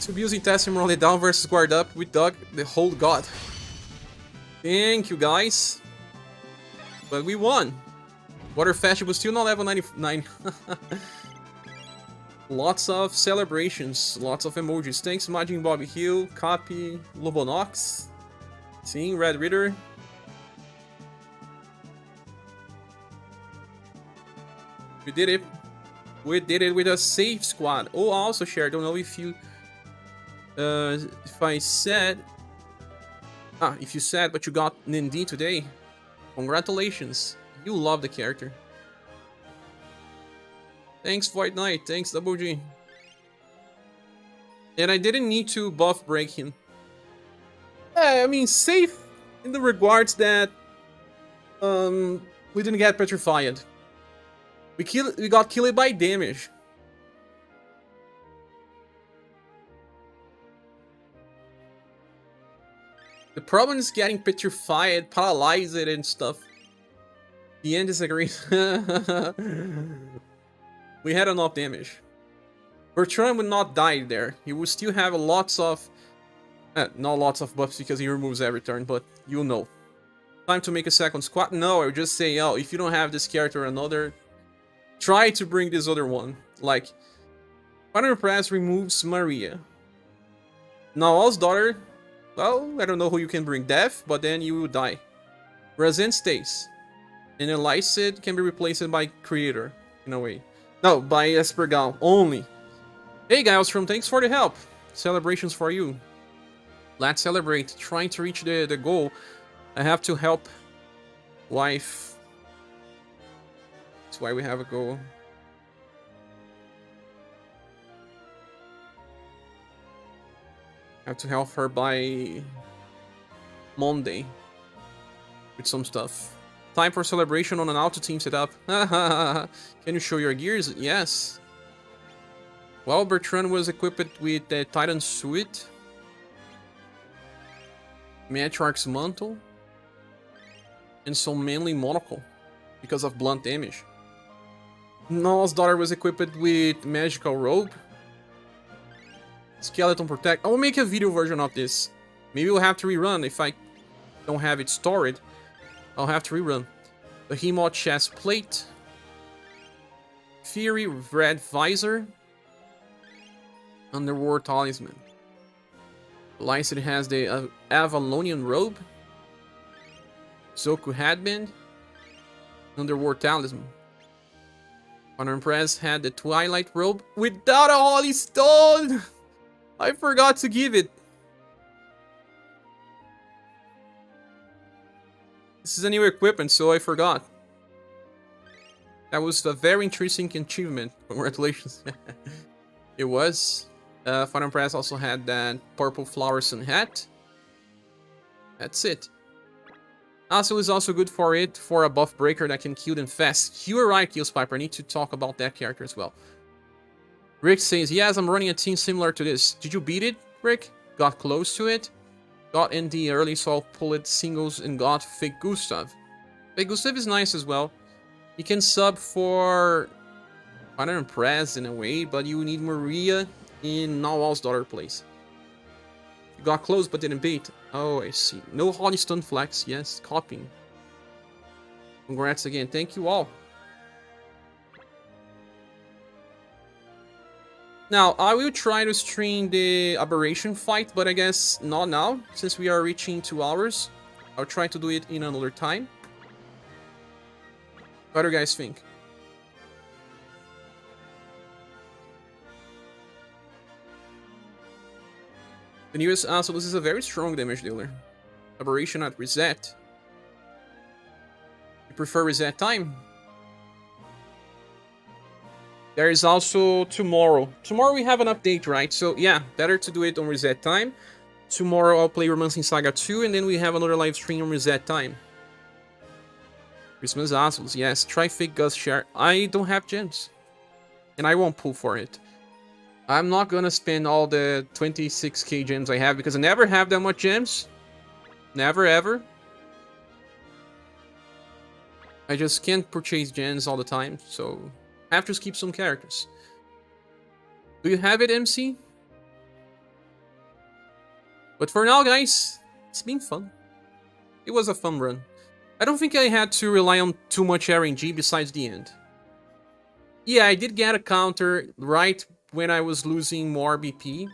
To be using Tessim rolling down versus guard up with Doug, the whole god. Thank you, guys. But we won. Water Fashion was still not level 99. Lots of celebrations, lots of emojis. Thanks, Majin Bobby Hill, Copy, Lobonox, Seeing Red Ritter. We did it. We did it with a safe squad. Oh, I also shared. Don't know if you. If I said. If you said, but you got Nindi today. Congratulations. You love the character. Thanks, Void Knight. Thanks, Double G. And I didn't need to buff break him. I mean, safe in the regards that we didn't get petrified. We got killed by damage. The problem is getting petrified, paralyzed, and stuff. The end is agreed. We had enough damage. Bertrand would not die there. He would still have lots of... not lots of buffs because he removes every turn, but you'll know. Time to make a second squad? No, I would just say, oh, if you don't have this character or another, try to bring this other one. Like, Final Press removes Maria. Nawal's daughter, well, I don't know who you can bring. Death, but then you will die. Razin stays. And Elysid can be replaced by Creator, in a way. No, by ScherBR only. Hey guys from thanks for the help. Celebrations for you. Let's celebrate. Trying to reach the goal. I have to help wife. That's why we have a goal. I have to help her by Monday with some stuff. Time for celebration on an auto team setup. Can you show your gears? Yes. Well, Bertrand was equipped with the Titan suit, Matriarch's mantle, and some manly monocle because of blunt damage. Noah's daughter was equipped with magical robe, skeleton protect. I will make a video version of this. Maybe we'll have to rerun if I don't have it stored. I'll have to rerun. The Hemo chest plate, Fury red visor, Underworld talisman. Lysid has the Avalonian robe, Zoku headband, Underworld talisman. Honor Press had the Twilight robe without a holy stone. I forgot to give it. This is a new equipment, so I forgot. That was a very interesting achievement. Congratulations. It was. Final Press also had that purple fluorescent hat. That's it. Also is also good for it, for a buff breaker that can kill them fast. You are right, Kills Piper. I need to talk about that character as well. Rick says, yes, I'm running a team similar to this. Did you beat it, Rick? Got close to it? Got in the early, so I'll pull it singles and got Fake Gustav. Fake Gustav is nice as well. You can sub for Final Press in a way, but you need Maria in Nawal's daughter place. You got close but didn't beat. Oh, I see. No Holy Stone Flex. Yes, copying. Congrats again. Thank you all. Now, I will try to stream the Aberration fight, but I guess not now, since we are reaching 2 hours. I'll try to do it in another time. What do you guys think? The newest Asolus is a very strong damage dealer. Aberration at reset. You prefer reset time? There is also tomorrow. Tomorrow we have an update, right? So yeah, better to do it on reset time. Tomorrow I'll play Romancing Saga 2, and then we have another live stream on reset time. Christmas Asolus, yes. Try Fake Gus Share. I don't have gems. And I won't pull for it. I'm not gonna spend all the 26k gems I have because I never have that much gems. Never ever. I just can't purchase gems all the time, so I have to skip some characters. Do you have it, MC? But for now, guys, it's been fun. It was a fun run. I don't think I had to rely on too much RNG besides the end. Yeah, I did get a counter right when I was losing more BP.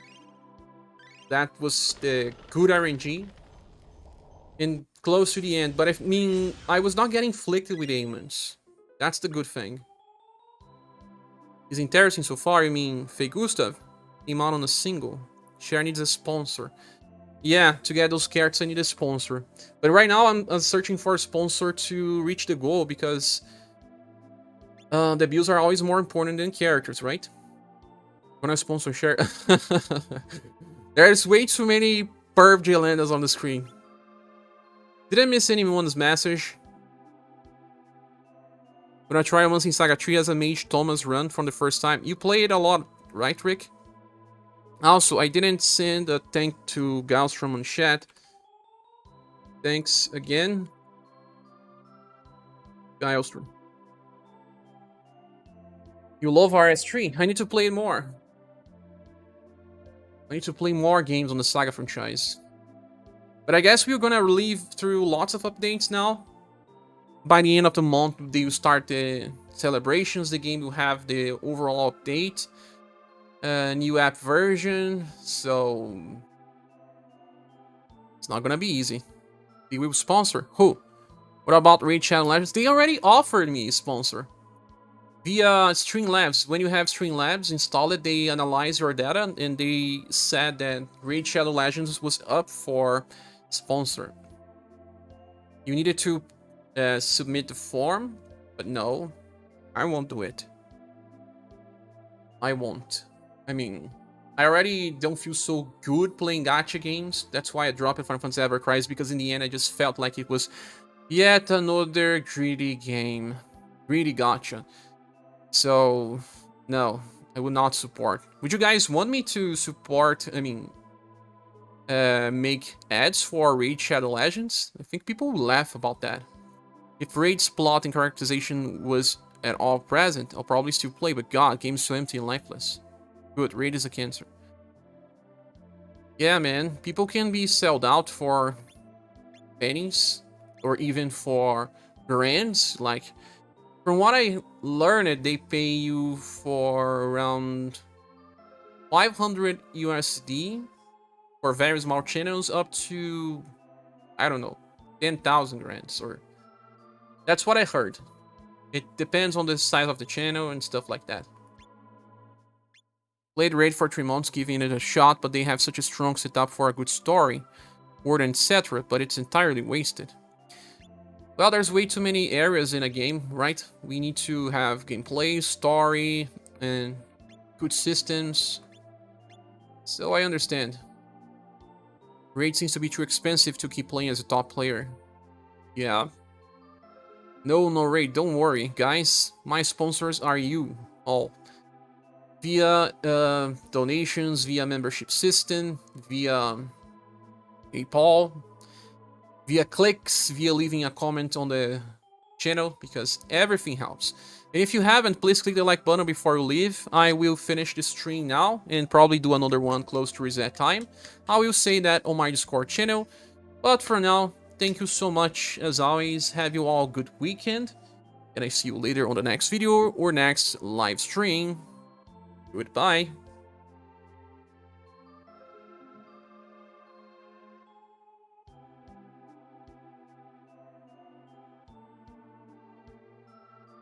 That was the good RNG. And close to the end, but I mean, I was not getting flicked with aimants. That's the good thing. It's interesting so far. I mean, Fake Gustav came out on a single. Cher needs a sponsor. Yeah, to get those characters I need a sponsor. But right now I'm searching for a sponsor to reach the goal because the builds are always more important than characters, right? When I sponsor Cher. There's way too many perv Jolandas on the screen. Did I miss anyone's message? When I try Romancing Saga 3 as a Mage Thomas run from the first time. You play it a lot, right, Rick? Also, I didn't send a thank to Galstrom on chat. Thanks again. Galstrom. You love RS3. I need to play it more. I need to play more games on the Saga franchise. But I guess we're gonna relive through lots of updates now. By the end of the month, they will start the celebrations. The game will have the overall update. New app version. So it's not gonna be easy. They will sponsor. Who? What about Raid Challenge Legends? They already offered me a sponsor. Via Streamlabs. When you have Streamlabs installed, they analyze your data and they said that Raid Shadow Legends was up for sponsor. You needed to submit the form, but no, I won't do it. I won't. I mean, I already don't feel so good playing gacha games. That's why I dropped it Final Fantasy Ever Cries, because in the end I just felt like it was yet another greedy game. Greedy gacha. So, no, I would not support. Would you guys want me to support, I mean, make ads for Raid Shadow Legends? I think people will laugh about that. If Raid's plot and characterization was at all present, I'll probably still play, but god, game's so empty and lifeless. Good, Raid is a cancer. Yeah, man, people can be sold out for pennies, or even for grands. Like, from what I learned, they pay you for around 500 USD for very small channels, up to, I don't know, 10,000 rands, or that's what I heard. It depends on the size of the channel and stuff like that. Played Raid for 3 months, giving it a shot, but they have such a strong setup for a good story, word, etc., but it's entirely wasted. Well, there's way too many areas in a game, right? We need to have gameplay, story, and good systems. So I understand. Raid seems to be too expensive to keep playing as a top player. Yeah. No Raid, don't worry, guys. My sponsors are you all. Via donations, via membership system, via PayPal, via clicks, via leaving a comment on the channel, because everything helps. And if you haven't, please click the like button before you leave. I will finish the stream now and probably do another one close to reset time. I will say that on my Discord channel. But for now, thank you so much as always. Have you all a good weekend. And I see you later on the next video or next live stream. Goodbye.